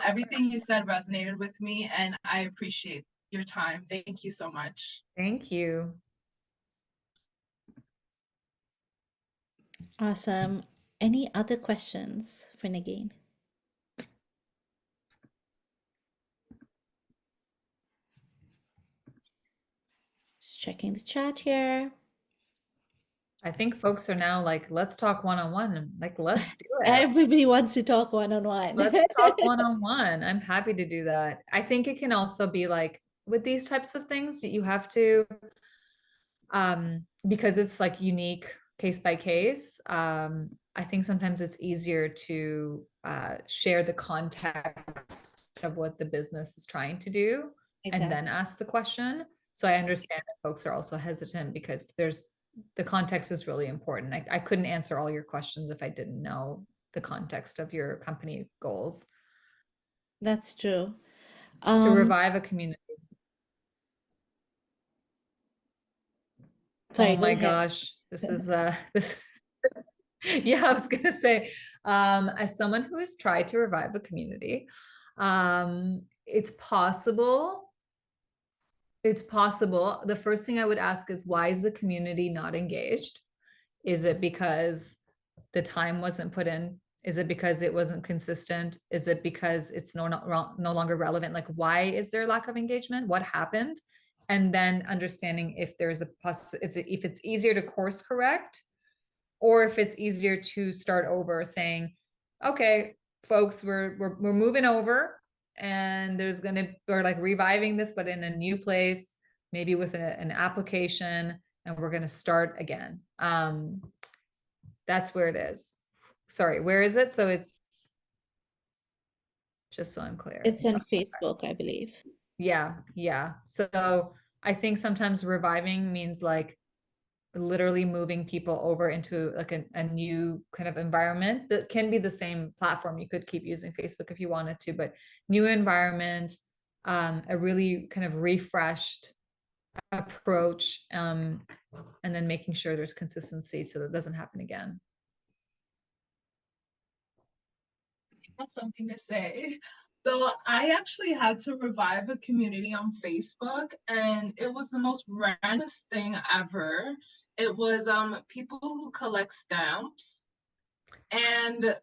Speaker 3: Everything you said resonated with me, and I appreciate your time. Thank you so much.
Speaker 2: Thank you.
Speaker 1: Awesome. Any other questions for Nagin? Just checking the chat here.
Speaker 2: I think folks are now like, let's talk one-on-one. Like, let's do it.
Speaker 1: Everybody wants to talk one-on-one.
Speaker 2: Let's talk one-on-one. I'm happy to do that. I think it can also be like with these types of things that you have to, because it's like unique case by case. I think sometimes it's easier to share the context of what the business is trying to do and then
Speaker 1: Exactly.
Speaker 2: ask the question. So I understand that folks are also hesitant because the context is really important. I couldn't answer all your questions if I didn't know the context of your company goals.
Speaker 1: That's true.
Speaker 2: To revive a community. Oh
Speaker 1: Sorry, go
Speaker 2: my
Speaker 1: ahead.
Speaker 2: gosh, this is this yeah, I was gonna say, as someone who has tried to revive a community, it's possible It's possible. The first thing I would ask is, why is the community not engaged? Is it because the time wasn't put in? Is it because it wasn't consistent? Is it because it's no longer relevant? Like, why is there lack of engagement? What happened? And then understanding if there's if it's easier to course correct, or if it's easier to start over, saying, okay, folks, we're moving over, and we're like reviving this, but in a new place, maybe with an application, and we're gonna start again. That's where it is. Sorry, where is it? So it's just so I'm clear.
Speaker 1: It's on Facebook, I believe.
Speaker 2: Yeah. So I think sometimes reviving means like literally moving people over into like a new kind of environment that can be the same platform. You could keep using Facebook if you wanted to, but new environment, a really kind of refreshed approach, and then making sure there's consistency so that it doesn't happen again.
Speaker 3: Have something to say. So I actually had to revive a community on Facebook, and it was the most randomest thing ever. It was people who collect stamps, and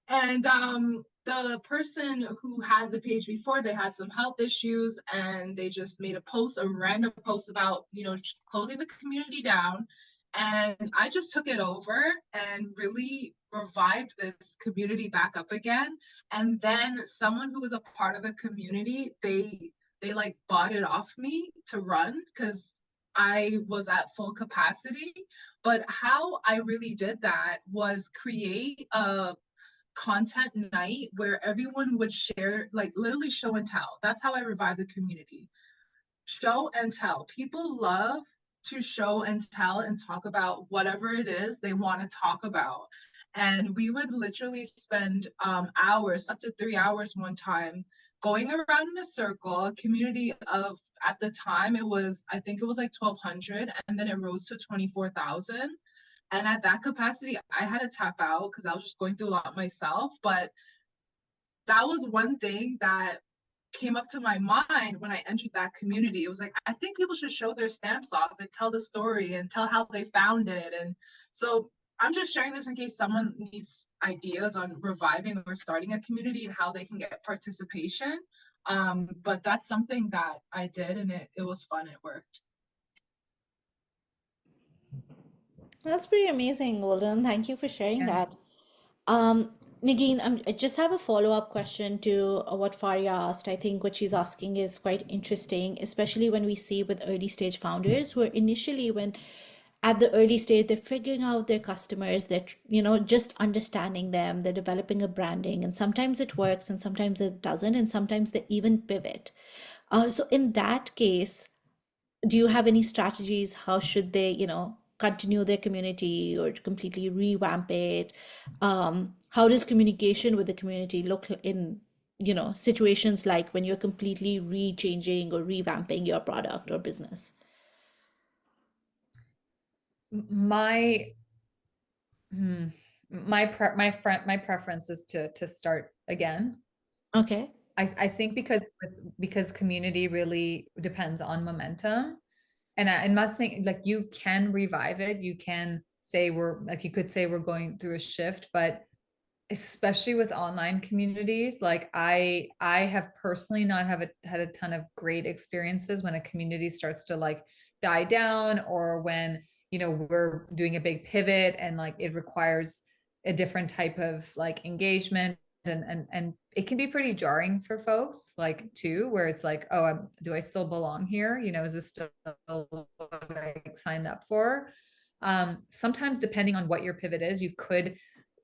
Speaker 3: and the person who had the page before, they had some health issues, and they just made a random post about, closing the community down. And I just took it over and really revived this community back up again. And then someone who was a part of the community, they like bought it off me to run because I was at full capacity. But how I really did that was create a content night where everyone would share, like literally show and tell. That's how I revive the community. Show and tell. People love to show and tell and talk about whatever it is they want to talk about. And we would literally spend hours, up to 3 hours one time, going around in a circle, a community of, at the time, I think it was like 1,200, and then it rose to 24,000. And at that capacity, I had to tap out because I was just going through a lot myself. But that was one thing that came up to my mind when I entered that community. It was like, I think people should show their stamps off and tell the story and tell how they found it. And so I'm just sharing this in case someone needs ideas on reviving or starting a community and how they can get participation. But that's something that I did, and it was fun. It worked.
Speaker 1: That's pretty amazing, Golden. Thank you for sharing
Speaker 2: Yeah.
Speaker 1: that. Um, Nagin, I just have a follow-up question to what Faria asked. I think what she's asking is quite interesting, especially when we see with early stage founders who are initially, when at the early stage, they're figuring out their customers, they're, just understanding them, they're developing a branding, and sometimes it works and sometimes it doesn't, and sometimes they even pivot. So in that case, do you have any strategies? How should they, continue their community or completely revamp it? How does communication with the community look in, situations like when you're completely rechanging or revamping your product or business?
Speaker 2: My hmm, my preference is to start again.
Speaker 1: Okay.
Speaker 2: I think because community really depends on momentum. And I'm not saying like you can revive it. You can say you could say we're going through a shift, but especially with online communities, like I have personally not had a ton of great experiences when a community starts to like die down, or when we're doing a big pivot and like it requires a different type of like engagement, and it can be pretty jarring for folks, like too, where it's like, oh, do I still belong here? Is this still what I signed up for? Sometimes depending on what your pivot is,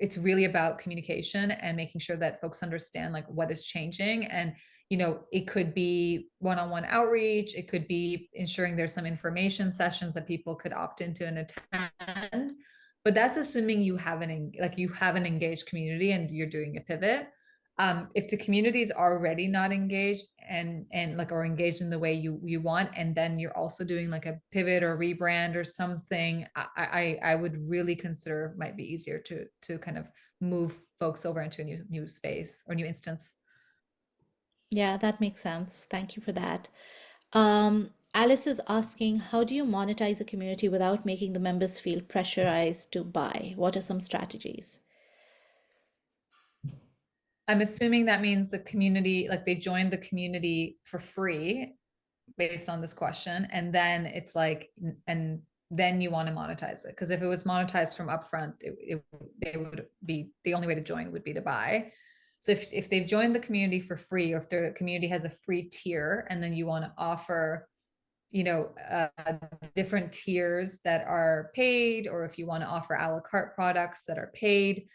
Speaker 2: it's really about communication and making sure that folks understand like what is changing. And it could be one-on-one outreach, it could be ensuring there's some information sessions that people could opt into and attend, but that's assuming you have an engaged community and you're doing a pivot. If the community is already not engaged and like, or engaged in the way you want, and then you're also doing like a pivot or rebrand or something, I would really consider, might be easier to kind of move folks over into a new space or new instance.
Speaker 1: Yeah, that makes sense. Thank you for that. Alice is asking, how do you monetize a community without making the members feel pressurized to buy? What are some strategies?
Speaker 2: I'm assuming that means the community, like they joined the community for free based on this question. And then it's like, and then you want to monetize it. Because if it was monetized from upfront, they would be, the only way to join would be to buy. So if they've joined the community for free, or if their community has a free tier, and then you want to offer, you know, different tiers that are paid, or if you want to offer a la carte products that are paid,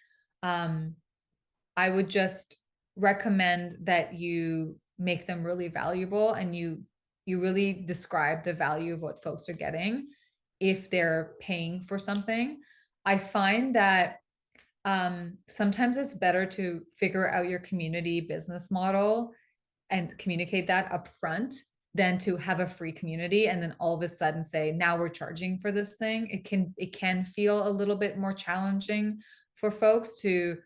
Speaker 2: I would just recommend that you make them really valuable, and you really describe the value of what folks are getting if they're paying for something. I find that sometimes it's better to figure out your community business model and communicate that up front than to have a free community and then all of a sudden say, now we're charging for this thing. It can feel a little bit more challenging for folks to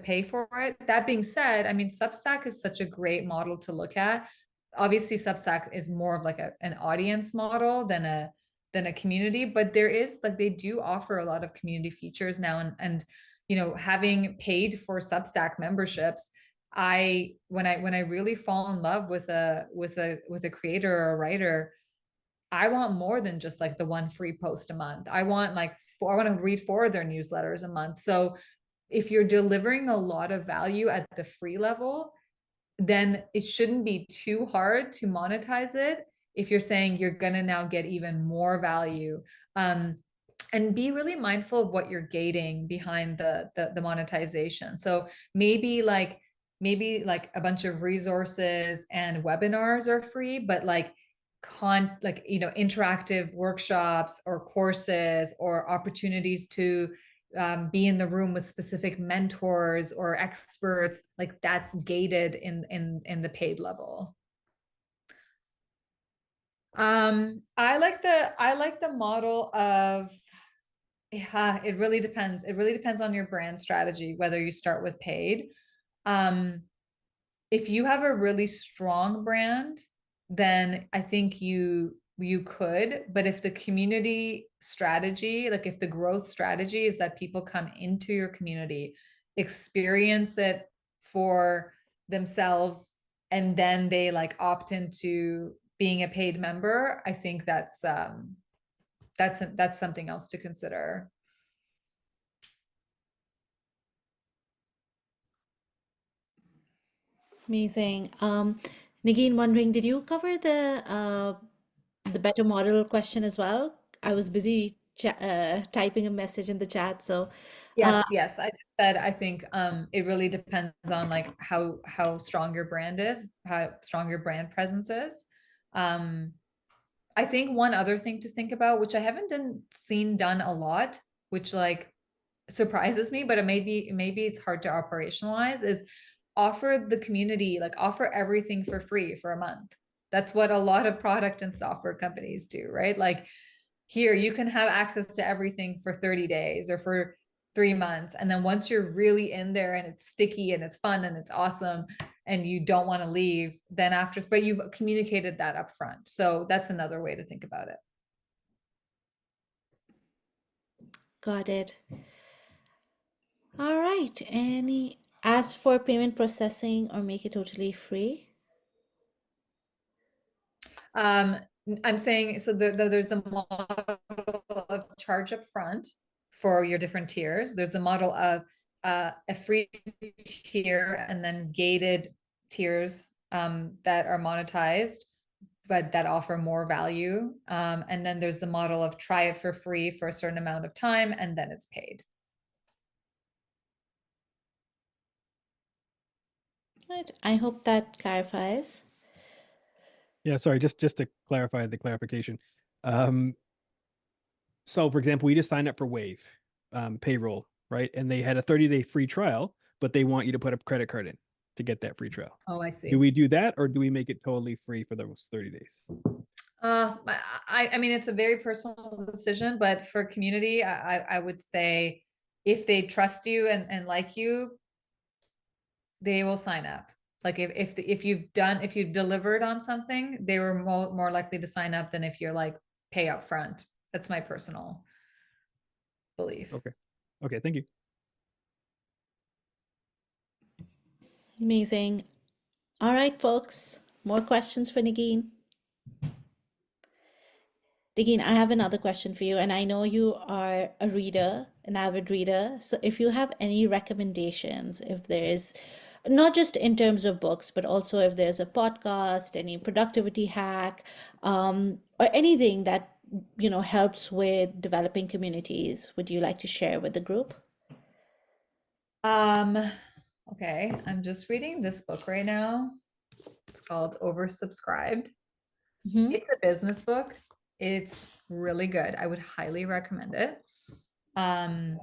Speaker 2: pay for it. That being said, I mean, Substack is such a great model to look at. Obviously, Substack is more of like an audience model than a community, but there is, like, they do offer a lot of community features now, and you know, having paid for Substack memberships, when I really fall in love with a creator or a writer, I want more than just like the one free post a month. I want like I want to read 4 of their newsletters a month. So if you're delivering a lot of value at the free level, then it shouldn't be too hard to monetize it if you're saying you're going to now get even more value. Um, and be really mindful of what you're gating behind the monetization. So maybe like a bunch of resources and webinars are free, but like like, you know, interactive workshops or courses or opportunities to be in the room with specific mentors or experts, like that's gated in the paid level. I like the model of, yeah, it really depends. It really depends on your brand strategy, whether you start with paid. Um, if you have a really strong brand, then I think you could, but if the community strategy, like if the growth strategy is that people come into your community, experience it for themselves, and then they like opt into being a paid member, I think that's something else to consider.
Speaker 1: Amazing. Nagin, wondering, did you cover the better model question as well? I was busy typing a message in the chat, so uh,
Speaker 2: Yes. I just said I think it really depends on like how strong your brand is, how strong your brand presence is. Um, I think one other thing to think about, which I haven't seen done a lot, which like surprises me, but maybe it's hard to operationalize, is offer the community, like offer everything for free for a month. That's what a lot of product and software companies do, right? Like, here you can have access to everything for 30 days or for 3 months, and then once you're really in there and it's sticky and it's fun and it's awesome and you don't want to leave, then after, but you've communicated that up front. So that's another way to think about it.
Speaker 1: got it. All right. Any ask for payment processing or make it totally free?
Speaker 2: um I'm saying, so there's the model of charge up front for your different tiers. There's the model of a free tier and then gated tiers that are monetized but that offer more value. And then there's the model of try it for free for a certain amount of time and then it's paid.
Speaker 1: Right. I hope that clarifies.
Speaker 5: Yeah, sorry, just to clarify the clarification. Um, so for example, we just signed up for Wave payroll, right? And they had a 30-day free trial, but they want you to put a credit card in to get that free trial.
Speaker 2: Oh, I
Speaker 5: Do
Speaker 2: see.
Speaker 5: we do that, or do we make it totally free for those 30 days?
Speaker 2: I mean, it's a very personal decision, but for community, I would say if they trust you and like you, they will sign up. Like if you've delivered on something, they were more likely to sign up than if you're like pay up front. That's my personal belief.
Speaker 5: Okay. Okay, thank you.
Speaker 1: Amazing. All right, folks. More questions for Nagin? Nagin, I have another question for you, and I know you are a reader, an avid reader. So if you have any recommendations, if there's not just in terms of books, but also if there's a podcast, any productivity hack, or anything that helps with developing communities, would you like to share with the group?
Speaker 2: Um, okay, I'm just reading this book right now. It's called Oversubscribed.
Speaker 1: Hmm.
Speaker 2: It's a business book. It's really good. I would highly recommend it. Um,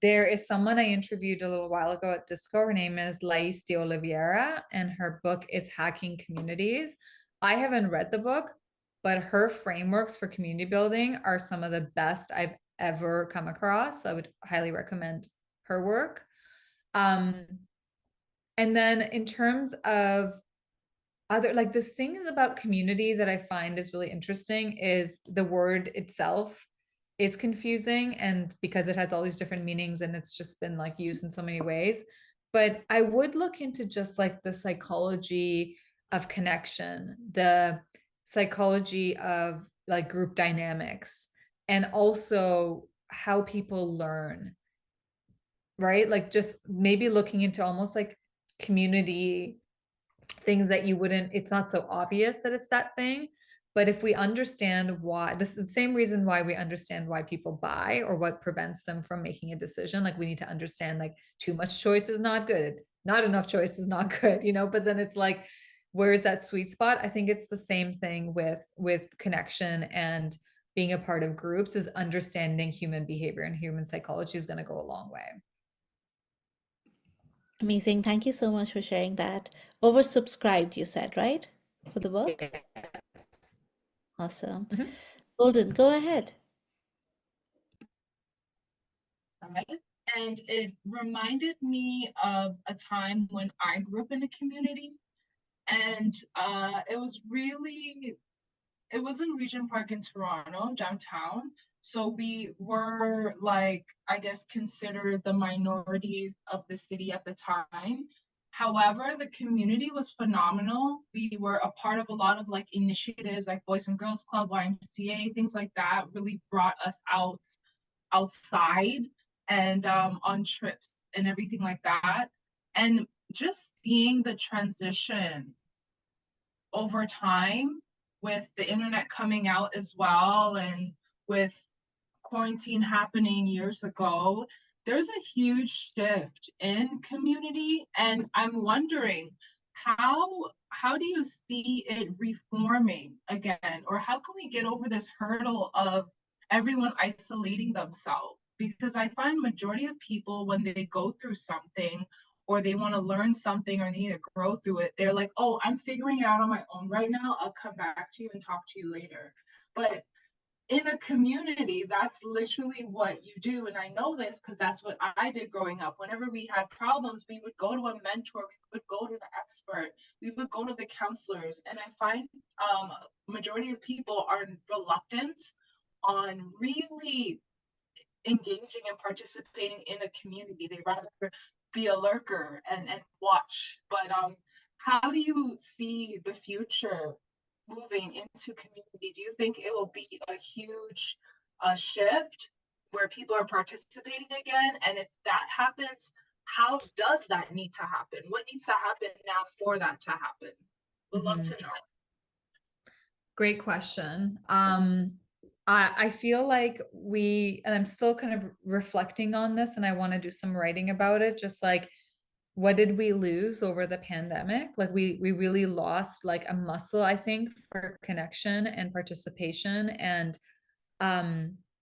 Speaker 2: there is someone I interviewed a little while ago at Disco. Her name is Lais de Oliveira, and her book is Hacking Communities. I haven't read the book, but her frameworks for community building are some of the best I've ever come across. I would highly recommend her work. Um, and then in terms of other, like the things about community that I find is really interesting is the word itself is confusing, and because it has all these different meanings and it's just been like used in so many ways. But I would look into just like the psychology of connection, the psychology of like group dynamics, and also how people learn, right? Like just maybe looking into almost like community things that you wouldn't, it's not so obvious that it's that thing. But if we understand why, this is the same reason why we understand why people buy or what prevents them from making a decision. Like we need to understand like too much choice is not good, not enough choice is not good, but then it's like, where's that sweet spot? I think it's the same thing with connection and being a part of groups, is understanding human behavior and human psychology is going to go a long way.
Speaker 1: Amazing. Thank you so much for sharing that. Oversubscribed, you said, right? For the book?
Speaker 2: Yes.
Speaker 1: Awesome.
Speaker 2: Mhm.
Speaker 1: Golden, go ahead.
Speaker 3: Right? And it reminded me of a time when I grew up in a community, and it was in Regent Park in Toronto, downtown. So we were like, I guess, considered the minorities of the city at the time. However, the community was phenomenal. We were a part of a lot of like initiatives like Boys and Girls Club, YMCA, things like that really brought us outside and on trips and everything like that. And just seeing the transition over time with the internet coming out as well, and with quarantine happening years ago, there's a huge shift in community, and I'm wondering how do you see it reforming again, or how can we get over this hurdle of everyone isolating themselves? Because I find majority of people, when they go through something or they want to learn something or they need to grow through it, they're like, oh, I'm figuring it out on my own right now, I'll come back to you and talk to you later. But in a community, that's literally what you do. And I know this because that's what I did growing up. Whenever we had problems, we would go to a mentor, we would go to the expert, we would go to the counselors. And I find majority of people are reluctant on really engaging and participating in a community. They rather be a lurker and watch. But how do you see the future moving into community? Do you think it will be a huge shift where people are participating again? And if that happens, how does that need to happen? What needs to happen now for that to happen? Would love to know.
Speaker 2: Great question. I feel like and I'm still kind of reflecting on this, and I want to do some writing about it. Just like, what did we lose over the pandemic? Like we really lost like a muscle, I think, for connection and participation. And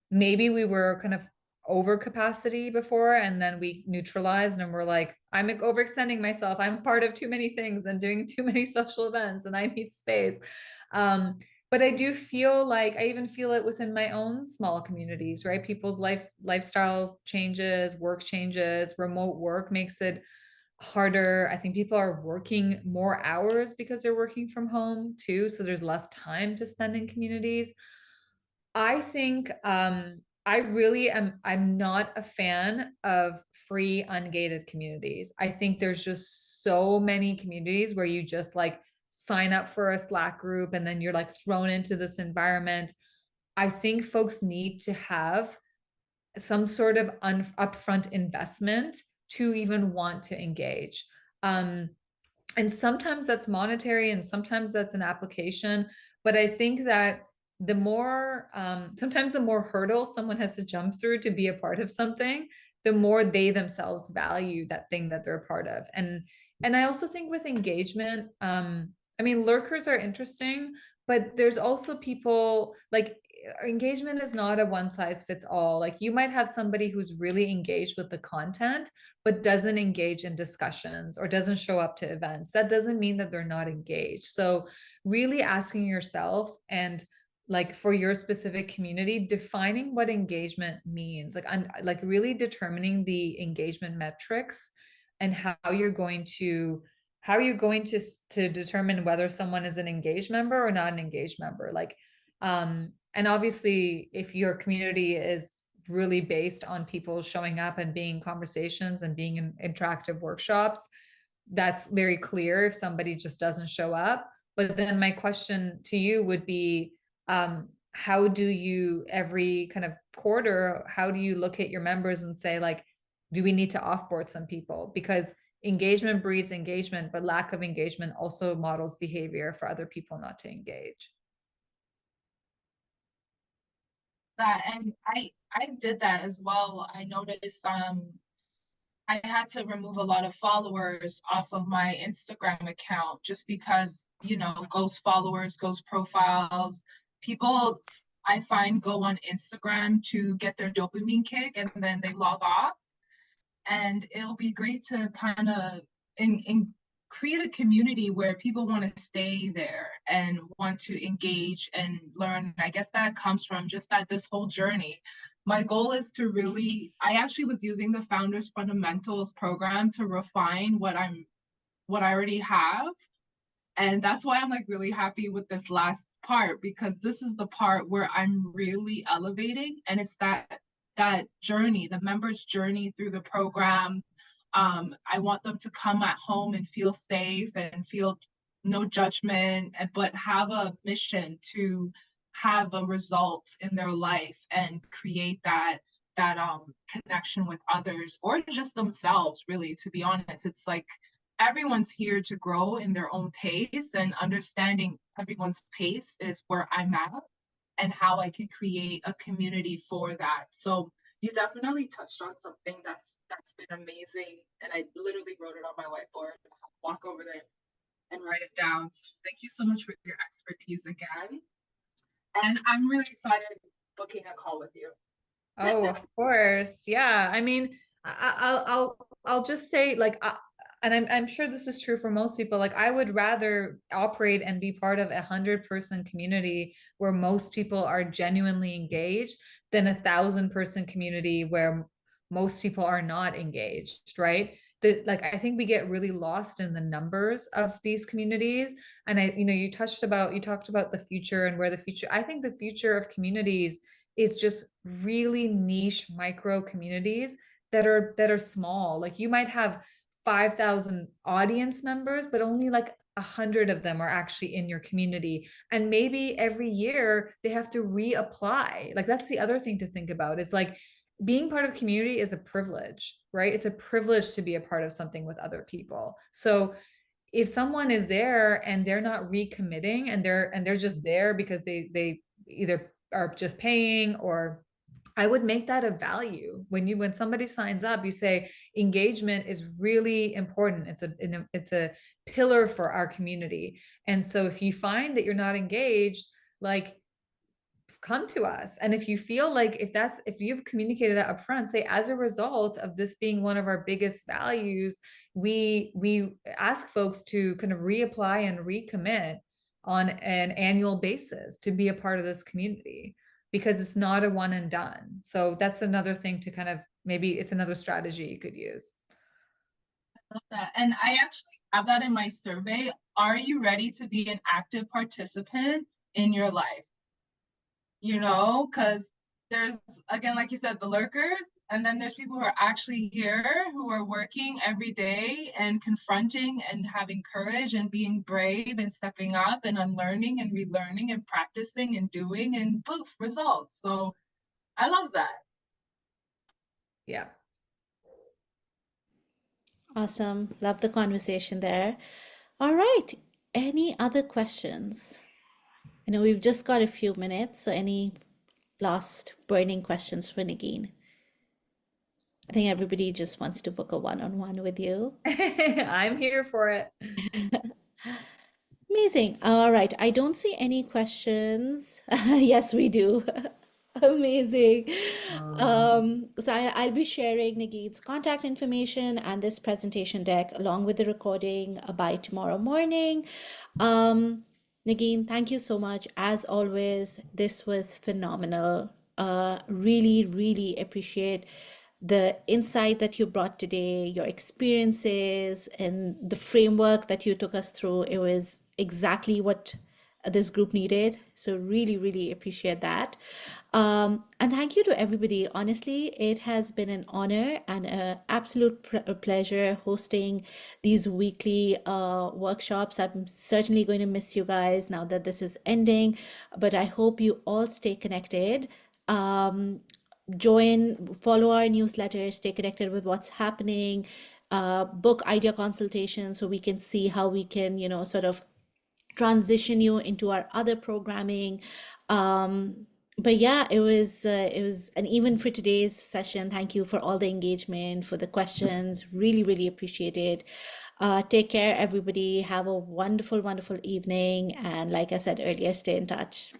Speaker 2: maybe we were kind of over capacity before, and then we neutralized and we're like, I'm overextending myself, I'm part of too many things and doing too many social events and I need space. But I do feel like I even feel it within my own small communities, right? People's lifestyles changes, work changes, remote work makes it harder. I think people are working more hours because they're working from home too. So there's less time to spend in communities. I think I really am, I'm not a fan of free ungated communities. I think there's just so many communities where you just like sign up for a Slack group and then you're like thrown into this environment. I think folks need to have some sort of upfront investment to even want to engage. Um, and sometimes that's monetary and sometimes that's an application, but I think that the more sometimes the more hurdles someone has to jump through to be a part of something, the more they themselves value that thing that they're a part of. And I also think with engagement, I mean, lurkers are interesting, but there's also people like, engagement is not a one size fits all. Like you might have somebody who's really engaged with the content but doesn't engage in discussions or doesn't show up to events. That doesn't mean that they're not engaged. So really asking yourself, and like for your specific community, defining what engagement means, like really determining the engagement metrics and how you're going to determine whether someone is an engaged member or not an engaged member. Like and obviously if your community is really based on people showing up and being in conversations and being in interactive workshops, that's very clear if somebody just doesn't show up. But then my question to you would be, how do you, every kind of quarter, how do you look at your members and say, like, do we need to offboard some people? Because engagement breeds engagement, but lack of engagement also models behavior for other people not to engage.
Speaker 3: That, and I did that as well. I noticed I had to remove a lot of followers off of my Instagram account just because, you know, ghost followers, ghost profiles, people I find go on Instagram to get their dopamine kick and then they log off. And it'll be great to kind of in create a community where people want to stay there and want to engage and learn. I guess that comes from just that this whole journey. My goal is to really, I actually was using the Founders Fundamentals program to refine what I already have. And that's why I'm like really happy with this last part, because this is the part where I'm really elevating, and it's that journey, the members' journey through the program. I want them to come at home and feel safe and feel no judgment, but have a mission to have a result in their life and create that connection with others or just themselves. Really, to be honest, it's like everyone's here to grow in their own pace, and understanding everyone's pace is where I'm at and how I could create a community for that. So you definitely touched on something that's been amazing, and I literally wrote it on my whiteboard. I'll walk over there and write it down. So thank you so much for your expertise again, and I'm really excited booking a call with you.
Speaker 2: Oh, of course. Yeah. I mean, I'll just say like, and I'm sure this is true for most people. Like, I would rather operate and be part of 100-person community where most people are genuinely engaged than 1,000-person community where most people are not engaged, right? That, like, I think we get really lost in the numbers of these communities. And you talked about the future and where the future, I think the future of communities is just really niche micro communities that are small. Like you might have 5,000 audience members, but only like 100 of them are actually in your community. And maybe every year they have to reapply. Like that's the other thing to think about, is like being part of community is a privilege, right? It's a privilege to be a part of something with other people. So if someone is there and they're not recommitting and they're just there because they either are just paying, or I would make that a value. When somebody signs up, you say engagement is really important. It's a pillar for our community. And so if you find that you're not engaged, like, come to us. And if you feel like, if you've communicated that up front, say, as a result of this being one of our biggest values, we ask folks to kind of reapply and recommit on an annual basis to be a part of this community, because it's not a one and done. So that's another thing to kind of, maybe it's another strategy you could use.
Speaker 3: Love that. And I actually have that in my survey. Are you ready to be an active participant in your life? You know, because there's, again, like you said, the lurkers, and then there's people who are actually here, who are working every day and confronting and having courage and being brave and stepping up and unlearning and relearning and practicing and doing, and poof, results. So I love that.
Speaker 2: Yeah.
Speaker 1: Awesome. Love the conversation there. All right. Any other questions? I know we've just got a few minutes, so any last burning questions for Nagin? I think everybody just wants to book a one-on-one with you.
Speaker 2: I'm here for it.
Speaker 1: Amazing. All right. I don't see any questions. Yes, we do. Amazing. I'll be sharing Nagin's contact information and this presentation deck along with the recording by tomorrow morning. Nagin, thank you so much. As always, this was phenomenal. Really, really appreciate the insight that you brought today, your experiences, and the framework that you took us through. It was exactly what this group needed. So really, really appreciate that. And thank you to everybody. Honestly, it has been an honor and an absolute pleasure hosting these weekly workshops. I'm certainly going to miss you guys now that this is ending, but I hope you all stay connected. Follow our newsletters, stay connected with what's happening, book idea consultations so we can see how we can, sort of transition you into our other programming. But yeah, it was, and even for today's session, thank you for all the engagement, for the questions. Really, really appreciate it. Take care, everybody. Have a wonderful, wonderful evening. And like I said earlier, stay in touch.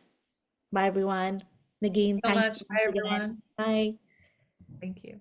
Speaker 1: Bye, everyone. Nagin,
Speaker 2: So
Speaker 1: thank
Speaker 2: much.
Speaker 1: you
Speaker 2: Bye,
Speaker 1: once again.
Speaker 2: everyone.
Speaker 1: Bye.
Speaker 2: Thank you.